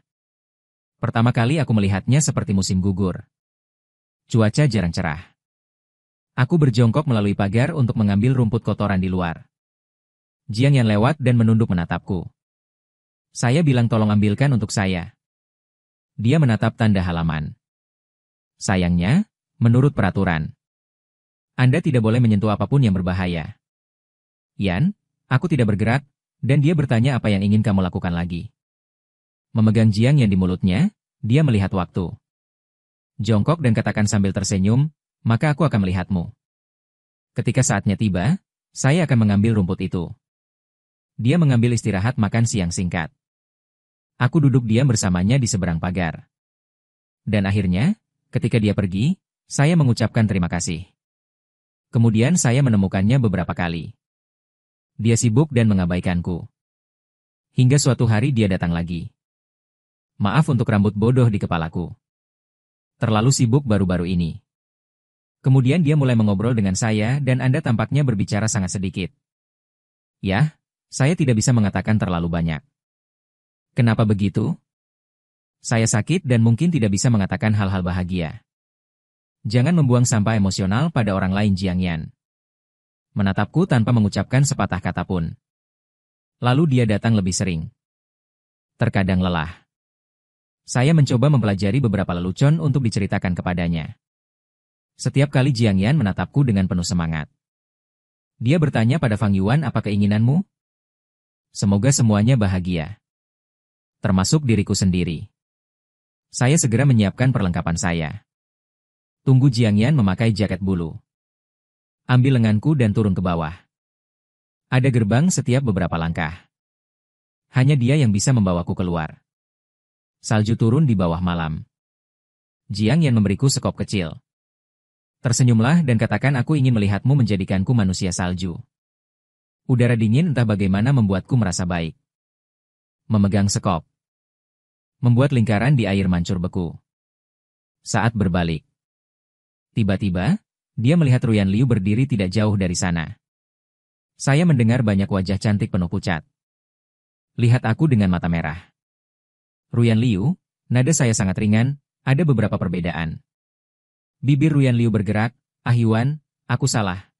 Pertama kali aku melihatnya seperti musim gugur. Cuaca jarang cerah. Aku berjongkok melalui pagar untuk mengambil rumput kotoran di luar. Jiang yang lewat dan menunduk menatapku. Saya bilang tolong ambilkan untuk saya. Dia menatap tanda halaman. Sayangnya, menurut peraturan, Anda tidak boleh menyentuh apapun yang berbahaya. Yan, aku tidak bergerak, dan dia bertanya apa yang ingin kamu lakukan lagi. Memegang Jiang Yan di mulutnya, dia melihat waktu. Jongkok dan katakan sambil tersenyum, maka aku akan melihatmu. Ketika saatnya tiba, saya akan mengambil rumput itu. Dia mengambil istirahat makan siang singkat. Aku duduk diam bersamanya di seberang pagar. Dan akhirnya, ketika dia pergi, saya mengucapkan terima kasih. Kemudian saya menemukannya beberapa kali. Dia sibuk dan mengabaikanku. Hingga suatu hari dia datang lagi. Maaf untuk rambut bodoh di kepalaku. Terlalu sibuk baru-baru ini. Kemudian dia mulai mengobrol dengan saya dan Anda tampaknya berbicara sangat sedikit. Ya, saya tidak bisa mengatakan terlalu banyak. Kenapa begitu? Saya sakit dan mungkin tidak bisa mengatakan hal-hal bahagia. Jangan membuang sampah emosional pada orang lain, Jiang Yan. Menatapku tanpa mengucapkan sepatah kata pun. Lalu dia datang lebih sering. Terkadang lelah. Saya mencoba mempelajari beberapa lelucon untuk diceritakan kepadanya. Setiap kali Jiang Yan menatapku dengan penuh semangat. Dia bertanya pada Fang Yuan, apa keinginanmu? Semoga semuanya bahagia. Termasuk diriku sendiri. Saya segera menyiapkan perlengkapan saya. Tunggu Jiang Yan memakai jaket bulu. Ambil lenganku dan turun ke bawah. Ada gerbang setiap beberapa langkah. Hanya dia yang bisa membawaku keluar. Salju turun di bawah malam. Jiang Yan memberiku sekop kecil. Tersenyumlah dan katakan aku ingin melihatmu menjadikanku manusia salju. Udara dingin entah bagaimana membuatku merasa baik. Memegang sekop. Membuat lingkaran di air mancur beku. Saat berbalik. Tiba-tiba, dia melihat Ruyan Liu berdiri tidak jauh dari sana. Saya mendengar banyak wajah cantik penuh pucat. Lihat aku dengan mata merah. Ruyan Liu, nada saya sangat ringan, ada beberapa perbedaan. Bibir Ruyan Liu bergerak, Yuan, aku salah.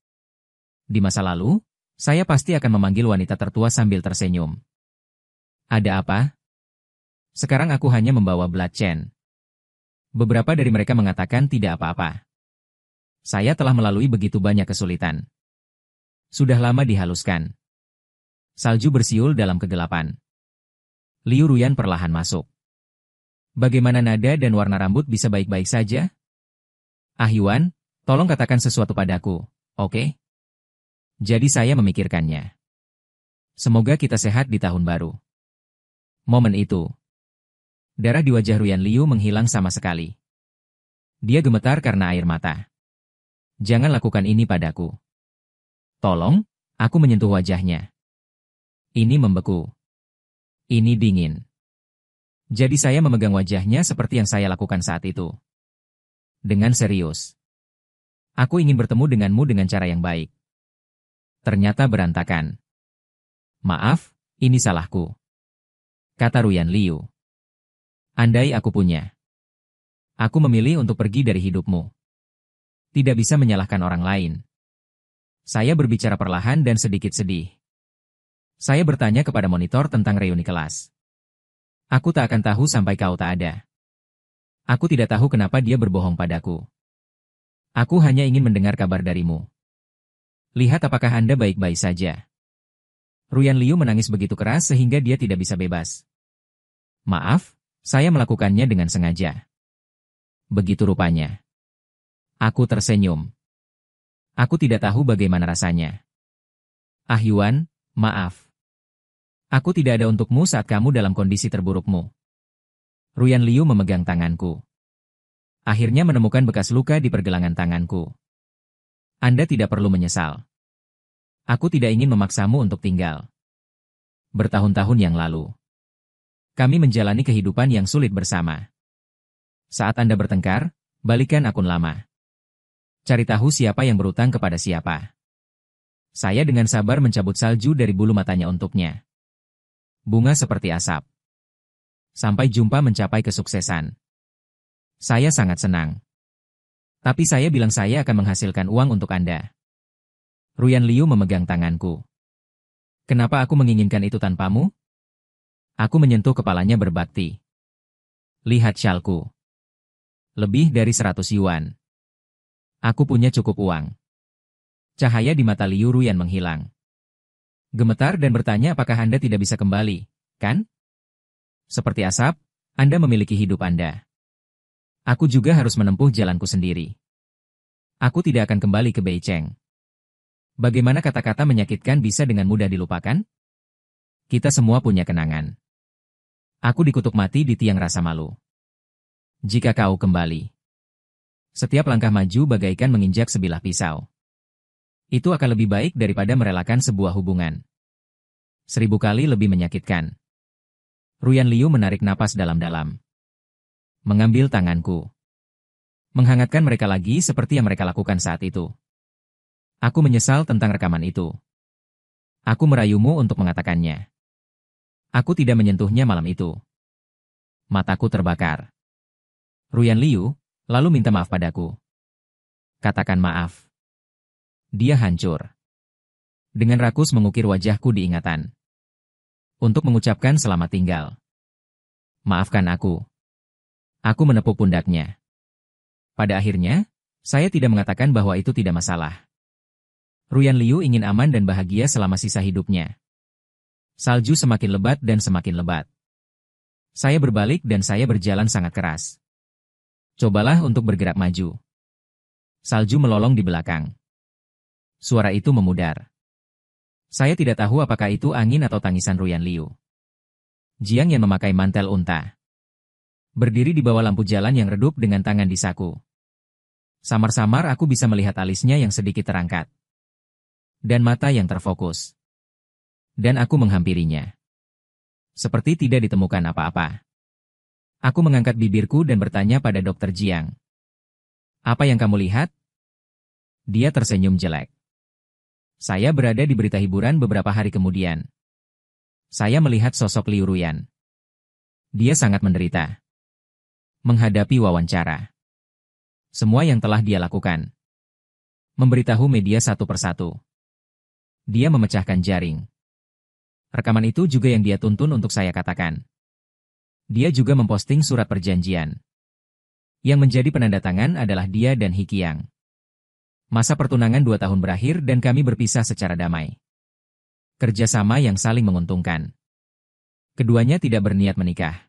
Di masa lalu, saya pasti akan memanggil wanita tertua sambil tersenyum. Ada apa? Sekarang aku hanya membawa Blood Chen. Beberapa dari mereka mengatakan tidak apa-apa. Saya telah melalui begitu banyak kesulitan. Sudah lama dihaluskan. Salju bersiul dalam kegelapan. Liu Ruyan perlahan masuk. Bagaimana nada dan warna rambut bisa baik-baik saja? Yuan, tolong katakan sesuatu padaku, oke? Jadi saya memikirkannya. Semoga kita sehat di tahun baru. Momen itu. Darah di wajah Ruyan Liu menghilang sama sekali. Dia gemetar karena air mata. Jangan lakukan ini padaku. Tolong, aku menyentuh wajahnya. Ini membeku. Ini dingin. Jadi saya memegang wajahnya seperti yang saya lakukan saat itu. Dengan serius. Aku ingin bertemu denganmu dengan cara yang baik. Ternyata berantakan. Maaf, ini salahku. Kata Ruyan Liu. Andai aku punya. Aku memilih untuk pergi dari hidupmu. Tidak bisa menyalahkan orang lain. Saya berbicara perlahan dan sedikit sedih. Saya bertanya kepada monitor tentang reuni kelas. Aku tak akan tahu sampai kau tak ada. Aku tidak tahu kenapa dia berbohong padaku. Aku hanya ingin mendengar kabar darimu. Lihat apakah Anda baik-baik saja. Ruyan Liu menangis begitu keras sehingga dia tidak bisa bebas. Maaf, saya melakukannya dengan sengaja. Begitu rupanya. Aku tersenyum. Aku tidak tahu bagaimana rasanya. Yuan, maaf. Aku tidak ada untukmu saat kamu dalam kondisi terburukmu. Ruyan Liu memegang tanganku. Akhirnya menemukan bekas luka di pergelangan tanganku. Anda tidak perlu menyesal. Aku tidak ingin memaksamu untuk tinggal. Bertahun-tahun yang lalu. Kami menjalani kehidupan yang sulit bersama. Saat Anda bertengkar, balikan akun lama. Cari tahu siapa yang berutang kepada siapa. Saya dengan sabar mencabut salju dari bulu matanya untuknya. Bunga seperti asap. Sampai jumpa mencapai kesuksesan. Saya sangat senang. Tapi saya bilang saya akan menghasilkan uang untuk Anda. Ruyan Liu memegang tanganku. Kenapa aku menginginkan itu tanpamu? Aku menyentuh kepalanya berbakti. Lihat syalku. Lebih dari 100 yuan. Aku punya cukup uang. Cahaya di mata Liu Ruyan menghilang. Gemetar dan bertanya apakah Anda tidak bisa kembali, kan? Seperti asap, Anda memiliki hidup Anda. Aku juga harus menempuh jalanku sendiri. Aku tidak akan kembali ke Beicheng. Bagaimana kata-kata menyakitkan bisa dengan mudah dilupakan? Kita semua punya kenangan. Aku dikutuk mati di tiang rasa malu. Jika kau kembali. Setiap langkah maju bagaikan menginjak sebilah pisau. Itu akan lebih baik daripada merelakan sebuah hubungan. 1000 kali lebih menyakitkan. Ruyan Liu menarik napas dalam-dalam. Mengambil tanganku. Menghangatkan mereka lagi seperti yang mereka lakukan saat itu. Aku menyesal tentang rekaman itu. Aku merayumu untuk mengatakannya. Aku tidak menyentuhnya malam itu. Mataku terbakar. Ruyan Liu, lalu minta maaf padaku. Katakan maaf. Dia hancur. Dengan rakus mengukir wajahku di ingatan. Untuk mengucapkan selamat tinggal. Maafkan aku. Aku menepuk pundaknya. Pada akhirnya, saya tidak mengatakan bahwa itu tidak masalah. Ruyan Liu ingin aman dan bahagia selama sisa hidupnya. Salju semakin lebat dan semakin lebat. Saya berbalik dan saya berjalan sangat keras. Cobalah untuk bergerak maju. Salju melolong di belakang. Suara itu memudar. Saya tidak tahu apakah itu angin atau tangisan Ruyan Liu. Jiang yang memakai mantel unta. Berdiri di bawah lampu jalan yang redup dengan tangan di saku. Samar-samar aku bisa melihat alisnya yang sedikit terangkat. Dan mata yang terfokus. Dan aku menghampirinya. Seperti tidak ditemukan apa-apa. Aku mengangkat bibirku dan bertanya pada Dr. Jiang. Apa yang kamu lihat? Dia tersenyum jelek. Saya berada di berita hiburan beberapa hari kemudian. Saya melihat sosok Liu Ruyan. Dia sangat menderita. Menghadapi wawancara. Semua yang telah dia lakukan. Memberitahu media satu persatu. Dia memecahkan jaring. Rekaman itu juga yang dia tuntun untuk saya katakan. Dia juga memposting surat perjanjian. Yang menjadi penandatangan adalah dia dan Hikiang. Masa pertunangan 2 tahun berakhir dan kami berpisah secara damai. Kerjasama yang saling menguntungkan. Keduanya tidak berniat menikah.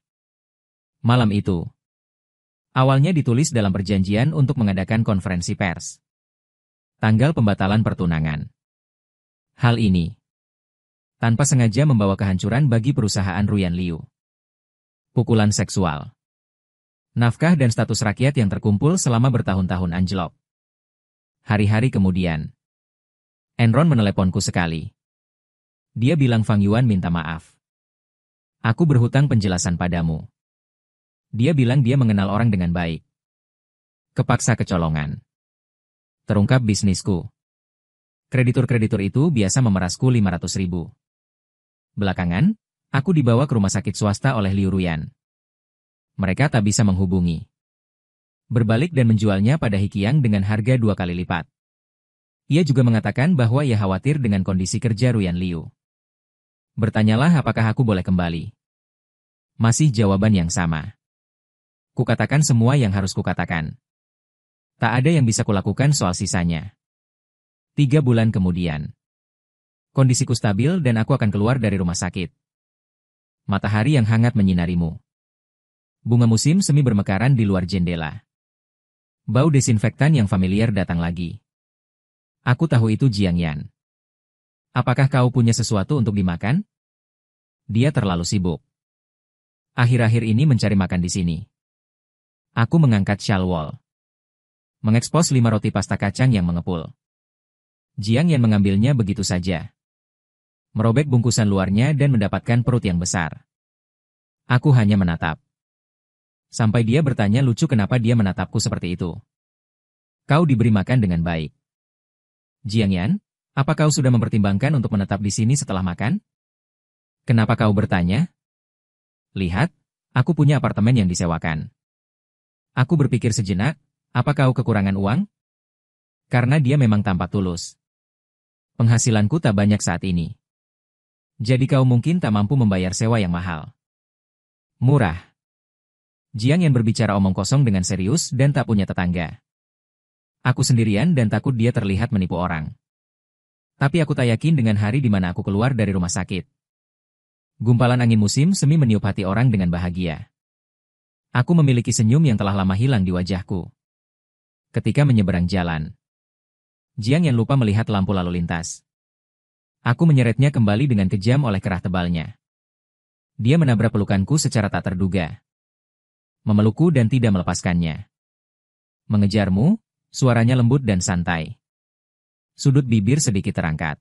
Malam itu. Awalnya ditulis dalam perjanjian untuk mengadakan konferensi pers. Tanggal pembatalan pertunangan. Hal ini tanpa sengaja membawa kehancuran bagi perusahaan Ruyan Liu. Pukulan seksual. Nafkah dan status rakyat yang terkumpul selama bertahun-tahun anjlok. Hari-hari kemudian. Enron meneleponku sekali. Dia bilang Fang Yuan minta maaf. Aku berhutang penjelasan padamu. Dia bilang dia mengenal orang dengan baik. Kepaksa kecolongan. Terungkap bisnisku. Kreditur-kreditur itu biasa memerasku 500.000. Belakangan, aku dibawa ke rumah sakit swasta oleh Liu Ruyan. Mereka tak bisa menghubungi. Berbalik dan menjualnya pada Hikiang dengan harga 2 kali lipat. Ia juga mengatakan bahwa ia khawatir dengan kondisi kerja Ruyan Liu. Bertanyalah apakah aku boleh kembali. Masih jawaban yang sama. Kukatakan semua yang harus kukatakan. Tak ada yang bisa kulakukan soal sisanya. 3 bulan kemudian. Kondisiku stabil dan aku akan keluar dari rumah sakit. Matahari yang hangat menyinarimu. Bunga musim semi bermekaran di luar jendela. Bau desinfektan yang familiar datang lagi. Aku tahu itu Jiang Yan. Apakah kau punya sesuatu untuk dimakan? Dia terlalu sibuk. Akhir-akhir ini mencari makan di sini. Aku mengangkat shawl wall. Mengekspos 5 roti pasta kacang yang mengepul. Jiang Yan mengambilnya begitu saja. Merobek bungkusan luarnya dan mendapatkan perut yang besar. Aku hanya menatap. Sampai dia bertanya lucu kenapa dia menatapku seperti itu. Kau diberi makan dengan baik. Jiang Yan, apa kau sudah mempertimbangkan untuk menetap di sini setelah makan? Kenapa kau bertanya? Lihat, aku punya apartemen yang disewakan. Aku berpikir sejenak, apa kau kekurangan uang? Karena dia memang tampak tulus. Penghasilanku tak banyak saat ini. Jadi kau mungkin tak mampu membayar sewa yang mahal. Murah. Jiang Yan berbicara omong kosong dengan serius dan tak punya tetangga. Aku sendirian dan takut dia terlihat menipu orang. Tapi aku tak yakin dengan hari di mana aku keluar dari rumah sakit. Gumpalan angin musim semi meniup hati orang dengan bahagia. Aku memiliki senyum yang telah lama hilang di wajahku. Ketika menyeberang jalan, Jiang Yan lupa melihat lampu lalu lintas. Aku menyeretnya kembali dengan kejam oleh kerah tebalnya. Dia menabrak pelukanku secara tak terduga. Memelukku dan tidak melepaskannya. Mengejarmu, suaranya lembut dan santai. Sudut bibir sedikit terangkat.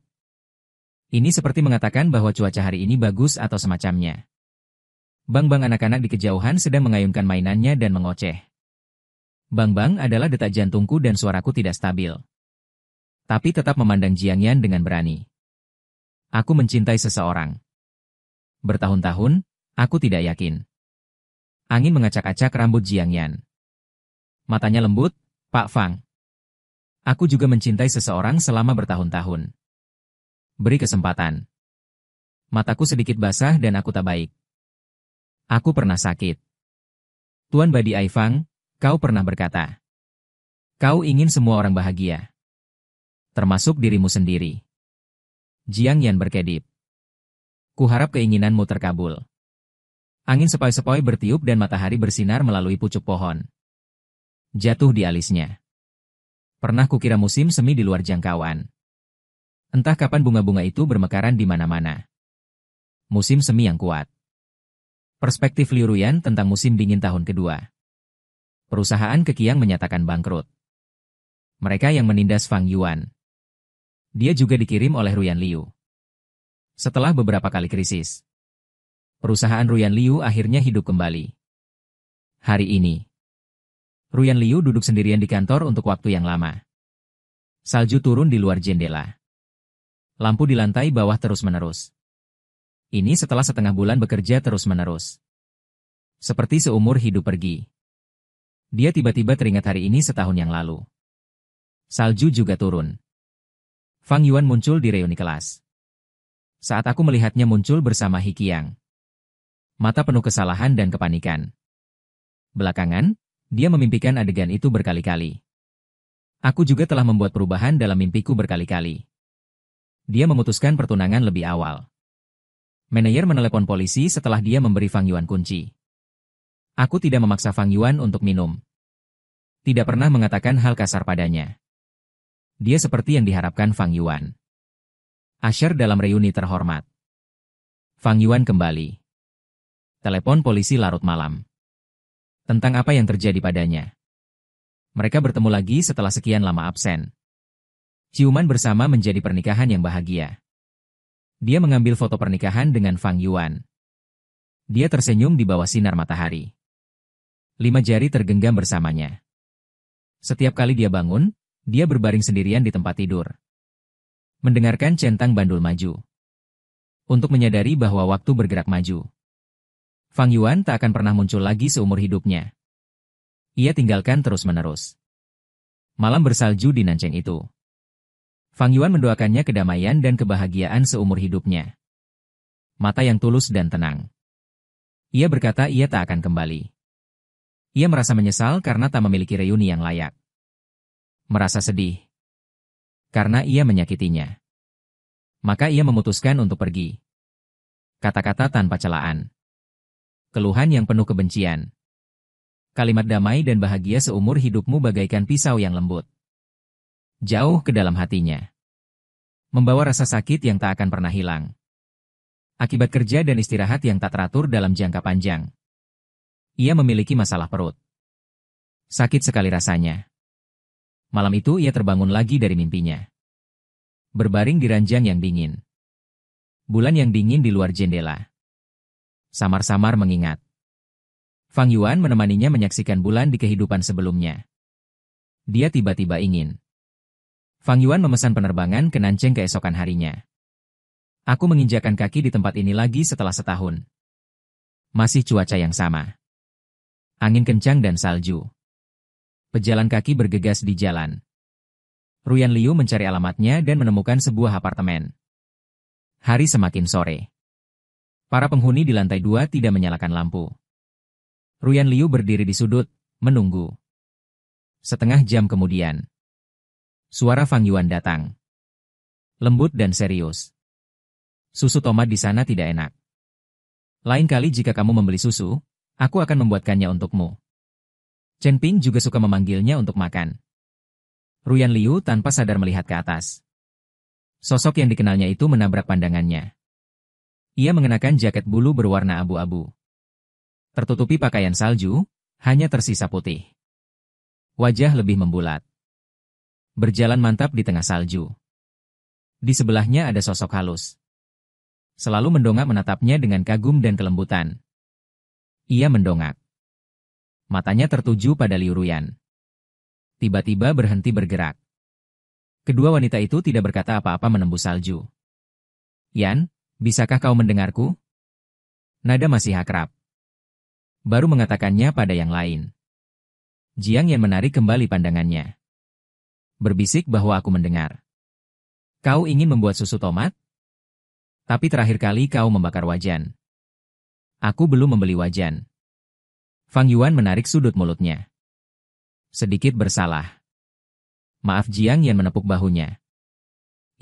Ini seperti mengatakan bahwa cuaca hari ini bagus atau semacamnya. Bang-bang anak-anak di kejauhan sedang mengayunkan mainannya dan mengoceh. Bang-bang adalah detak jantungku dan suaraku tidak stabil. Tapi tetap memandang Jiang Yan dengan berani. Aku mencintai seseorang. Bertahun-tahun, aku tidak yakin. Angin mengacak-acak rambut Jiang Yan. Matanya lembut, Pak Fang. Aku juga mencintai seseorang selama bertahun-tahun. Beri kesempatan. Mataku sedikit basah dan aku tak baik. Aku pernah sakit. Tuan Badi Aifang, kau pernah berkata. Kau ingin semua orang bahagia. Termasuk dirimu sendiri. Jiang Yan berkedip. Kuharap keinginanmu terkabul. Angin sepoi-sepoi bertiup dan matahari bersinar melalui pucuk pohon. Jatuh di alisnya. Pernah kukira musim semi di luar jangkauan. Entah kapan bunga-bunga itu bermekaran di mana-mana. Musim semi yang kuat. Perspektif Liu Ruyan tentang musim dingin tahun kedua. Perusahaan Keqiang menyatakan bangkrut. Mereka yang menindas Fang Yuan. Dia juga dikirim oleh Ruyan Liu. Setelah beberapa kali krisis, perusahaan Ruyan Liu akhirnya hidup kembali. Hari ini, Ruyan Liu duduk sendirian di kantor untuk waktu yang lama. Salju turun di luar jendela. Lampu di lantai bawah terus-menerus. Ini setelah setengah bulan bekerja terus-menerus. Seperti seumur hidup pergi. Dia tiba-tiba teringat hari ini setahun yang lalu. Salju juga turun. Fang Yuan muncul di reuni kelas. Saat aku melihatnya muncul bersama He Qiang. Mata penuh kesalahan dan kepanikan. Belakangan, dia memimpikan adegan itu berkali-kali. Aku juga telah membuat perubahan dalam mimpiku berkali-kali. Dia memutuskan pertunangan lebih awal. Manajer menelepon polisi setelah dia memberi Fang Yuan kunci. Aku tidak memaksa Fang Yuan untuk minum. Tidak pernah mengatakan hal kasar padanya. Dia seperti yang diharapkan Fang Yuan. Asher dalam reuni terhormat. Fang Yuan kembali. Telepon polisi larut malam. Tentang apa yang terjadi padanya. Mereka bertemu lagi setelah sekian lama absen. Ciuman bersama menjadi pernikahan yang bahagia. Dia mengambil foto pernikahan dengan Fang Yuan. Dia tersenyum di bawah sinar matahari. 5 jari tergenggam bersamanya. Setiap kali dia bangun, dia berbaring sendirian di tempat tidur. Mendengarkan centang bandul maju. Untuk menyadari bahwa waktu bergerak maju. Fang Yuan tak akan pernah muncul lagi seumur hidupnya. Ia tinggalkan terus-menerus. Malam bersalju di Nancheng itu. Fang Yuan mendoakannya kedamaian dan kebahagiaan seumur hidupnya. Mata yang tulus dan tenang. Ia berkata ia tak akan kembali. Ia merasa menyesal karena tak memiliki reuni yang layak. Merasa sedih. Karena ia menyakitinya. Maka ia memutuskan untuk pergi. Kata-kata tanpa celaan. Keluhan yang penuh kebencian. Kalimat damai dan bahagia seumur hidupmu bagaikan pisau yang lembut. Jauh ke dalam hatinya. Membawa rasa sakit yang tak akan pernah hilang. Akibat kerja dan istirahat yang tak teratur dalam jangka panjang. Ia memiliki masalah perut. Sakit sekali rasanya. Malam itu ia terbangun lagi dari mimpinya. Berbaring di ranjang yang dingin. Bulan yang dingin di luar jendela. Samar-samar mengingat. Fang Yuan menemaninya menyaksikan bulan di kehidupan sebelumnya. Dia tiba-tiba ingin. Fang Yuan memesan penerbangan ke Nancheng keesokan harinya. Aku menginjakkan kaki di tempat ini lagi setelah setahun. Masih cuaca yang sama. Angin kencang dan salju. Pejalan kaki bergegas di jalan. Ruyan Liu mencari alamatnya dan menemukan sebuah apartemen. Hari semakin sore. Para penghuni di lantai 2 tidak menyalakan lampu. Ruyan Liu berdiri di sudut, menunggu. Setengah jam kemudian, suara Fang Yuan datang. Lembut dan serius. Susu tomat di sana tidak enak. Lain kali jika kamu membeli susu, aku akan membuatkannya untukmu. Chen Ping juga suka memanggilnya untuk makan. Ruyan Liu tanpa sadar melihat ke atas. Sosok yang dikenalnya itu menabrak pandangannya. Ia mengenakan jaket bulu berwarna abu-abu. Tertutupi pakaian salju, hanya tersisa putih. Wajah lebih membulat. Berjalan mantap di tengah salju. Di sebelahnya ada sosok halus. Selalu mendongak menatapnya dengan kagum dan kelembutan. Ia mendongak. Matanya tertuju pada Liu Ruyan. Tiba-tiba berhenti bergerak. Kedua wanita itu tidak berkata apa-apa menembus salju. Yan, bisakah kau mendengarku? Nada masih akrab. Baru mengatakannya pada yang lain. Jiang Yan menarik kembali pandangannya. Berbisik bahwa aku mendengar. Kau ingin membuat susu tomat? Tapi terakhir kali kau membakar wajan. Aku belum membeli wajan. Fang Yuan menarik sudut mulutnya. Sedikit bersalah. Maaf, Jiang Yan menepuk bahunya.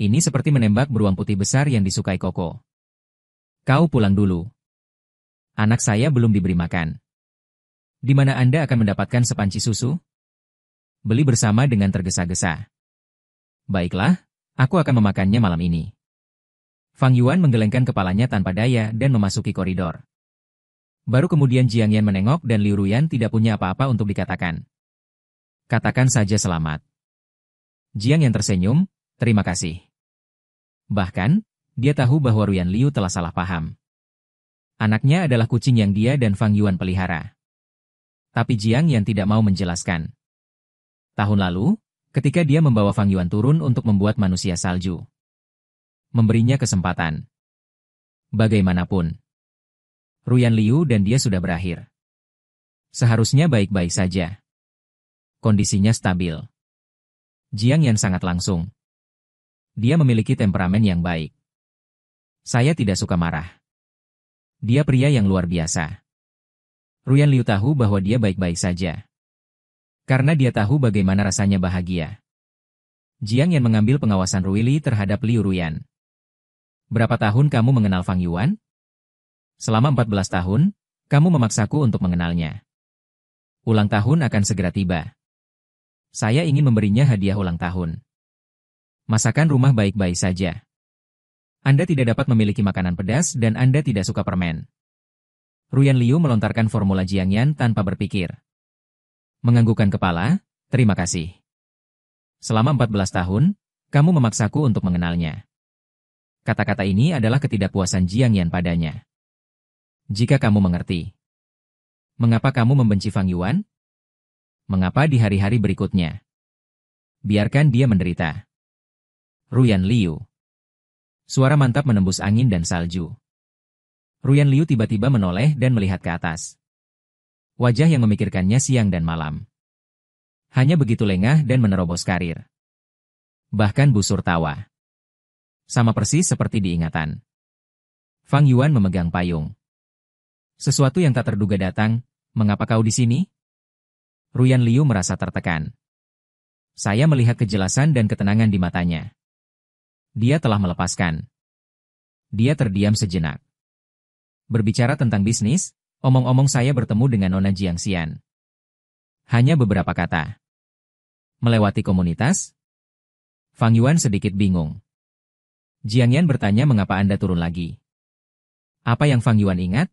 Ini seperti menembak beruang putih besar yang disukai Koko. Kau pulang dulu. Anak saya belum diberi makan. Di mana Anda akan mendapatkan sepanci susu? Beli bersama dengan tergesa-gesa. Baiklah, aku akan memakannya malam ini. Fang Yuan menggelengkan kepalanya tanpa daya dan memasuki koridor. Baru kemudian Jiang Yan menengok dan Liu Ruyan tidak punya apa-apa untuk dikatakan. Katakan saja selamat. Jiang Yan tersenyum, terima kasih. Bahkan, dia tahu bahwa Ruyan Liu telah salah paham. Anaknya adalah kucing yang dia dan Fang Yuan pelihara. Tapi Jiang Yan tidak mau menjelaskan. Tahun lalu, ketika dia membawa Fang Yuan turun untuk membuat manusia salju. Memberinya kesempatan. Bagaimanapun, Ruyan Liu dan dia sudah berakhir. Seharusnya baik-baik saja. Kondisinya stabil. Jiang Yan sangat langsung. Dia memiliki temperamen yang baik. Saya tidak suka marah. Dia pria yang luar biasa. Ruyan Liu tahu bahwa dia baik-baik saja. Karena dia tahu bagaimana rasanya bahagia. Jiang Yan mengambil pengawasan Ruili terhadap Liu Ruyan. Berapa tahun kamu mengenal Fang Yuan? Selama 14 tahun, kamu memaksaku untuk mengenalnya. Ulang tahun akan segera tiba. Saya ingin memberinya hadiah ulang tahun. Masakan rumah baik-baik saja. Anda tidak dapat memiliki makanan pedas dan Anda tidak suka permen. Ruyan Liu melontarkan formula Jiang Yan tanpa berpikir. Menganggukkan kepala, terima kasih. Selama 14 tahun, kamu memaksaku untuk mengenalnya. Kata-kata ini adalah ketidakpuasan Jiang Yan padanya. Jika kamu mengerti. Mengapa kamu membenci Fang Yuan? Mengapa di hari-hari berikutnya? Biarkan dia menderita. Ruyan Liu. Suara mantap menembus angin dan salju. Ruyan Liu tiba-tiba menoleh dan melihat ke atas. Wajah yang memikirkannya siang dan malam. Hanya begitu lengah dan menerobos karir. Bahkan busur tawa. Sama persis seperti diingatan. Fang Yuan memegang payung. Sesuatu yang tak terduga datang, mengapa kau di sini? Ruyan Liu merasa tertekan. Saya melihat kejelasan dan ketenangan di matanya. Dia telah melepaskan. Dia terdiam sejenak. Berbicara tentang bisnis, omong-omong saya bertemu dengan Nona Jiangxian. Hanya beberapa kata. Melewati komunitas? Fang Yuan sedikit bingung. Jiang Yan bertanya mengapa Anda turun lagi. Apa yang Fang Yuan ingat?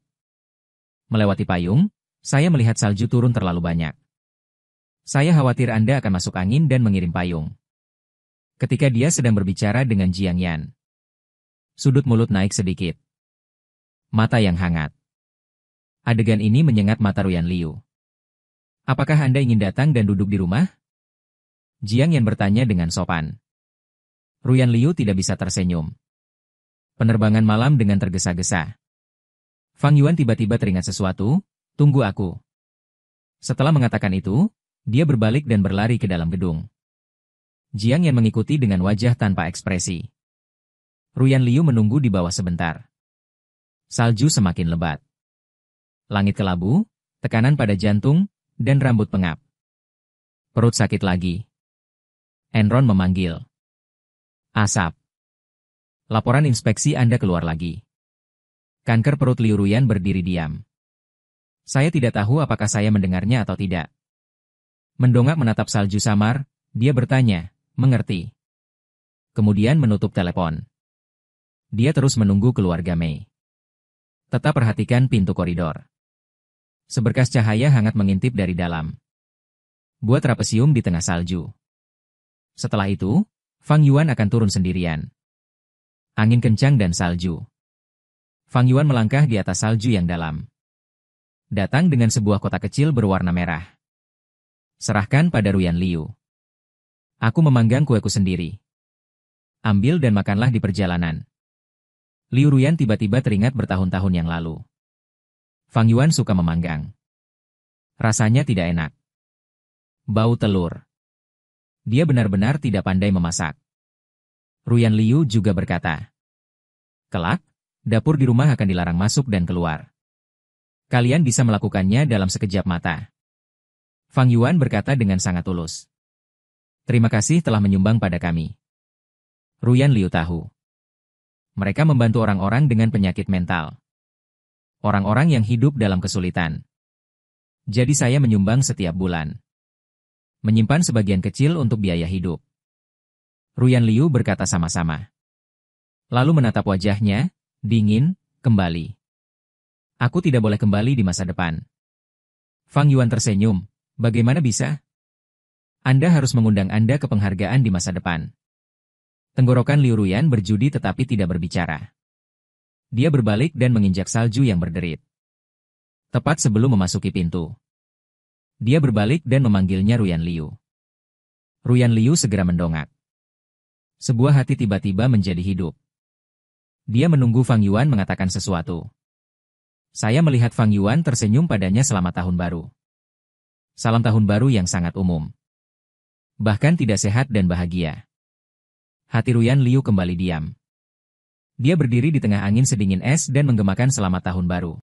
Melewati payung, saya melihat salju turun terlalu banyak. Saya khawatir Anda akan masuk angin dan mengirim payung. Ketika dia sedang berbicara dengan Jiang Yan. Sudut mulut naik sedikit. Mata yang hangat. Adegan ini menyengat mata Ruyan Liu. Apakah Anda ingin datang dan duduk di rumah? Jiang Yan bertanya dengan sopan. Ruyan Liu tidak bisa tersenyum. Penerbangan malam dengan tergesa-gesa. Fang Yuan tiba-tiba teringat sesuatu, tunggu aku. Setelah mengatakan itu, dia berbalik dan berlari ke dalam gedung. Jiang Yan mengikuti dengan wajah tanpa ekspresi. Ruyan Liu menunggu di bawah sebentar. Salju semakin lebat. Langit kelabu, tekanan pada jantung, dan rambut pengap. Perut sakit lagi. Enron memanggil. Asap. Laporan inspeksi Anda keluar lagi. Kanker perut Liu Ruyan berdiri diam. Saya tidak tahu apakah saya mendengarnya atau tidak. Mendongak menatap salju samar, dia bertanya, mengerti. Kemudian menutup telepon. Dia terus menunggu keluarga Mei. Tetap perhatikan pintu koridor. Seberkas cahaya hangat mengintip dari dalam. Buat trapesium di tengah salju. Setelah itu, Fang Yuan akan turun sendirian. Angin kencang dan salju. Fang Yuan melangkah di atas salju yang dalam. Datang dengan sebuah kotak kecil berwarna merah. Serahkan pada Ruyan Liu. Aku memanggang kueku sendiri. Ambil dan makanlah di perjalanan. Liu Ruyan tiba-tiba teringat bertahun-tahun yang lalu. Fang Yuan suka memanggang. Rasanya tidak enak. Bau telur. Dia benar-benar tidak pandai memasak. Ruyan Liu juga berkata. Kelak, dapur di rumah akan dilarang masuk dan keluar. Kalian bisa melakukannya dalam sekejap mata. Fang Yuan berkata dengan sangat tulus. Terima kasih telah menyumbang pada kami. Ruyan Liu tahu. Mereka membantu orang-orang dengan penyakit mental. Orang-orang yang hidup dalam kesulitan. Jadi saya menyumbang setiap bulan. Menyimpan sebagian kecil untuk biaya hidup. Ruyan Liu berkata sama-sama. Lalu menatap wajahnya, dingin, kembali. Aku tidak boleh kembali di masa depan. Fang Yuan tersenyum. Bagaimana bisa? Anda harus mengundang Anda ke penghargaan di masa depan. Tenggorokan Liu Ruyan berjudi tetapi tidak berbicara. Dia berbalik dan menginjak salju yang berderit. Tepat sebelum memasuki pintu. Dia berbalik dan memanggilnya Ruyan Liu. Ruyan Liu segera mendongak. Sebuah hati tiba-tiba menjadi hidup. Dia menunggu Fang Yuan mengatakan sesuatu. Saya melihat Fang Yuan tersenyum padanya selama tahun baru. Salam tahun baru yang sangat umum. Bahkan tidak sehat dan bahagia. Hati Ruyan Liu kembali diam. Dia berdiri di tengah angin sedingin es dan menggemakan selamat tahun baru.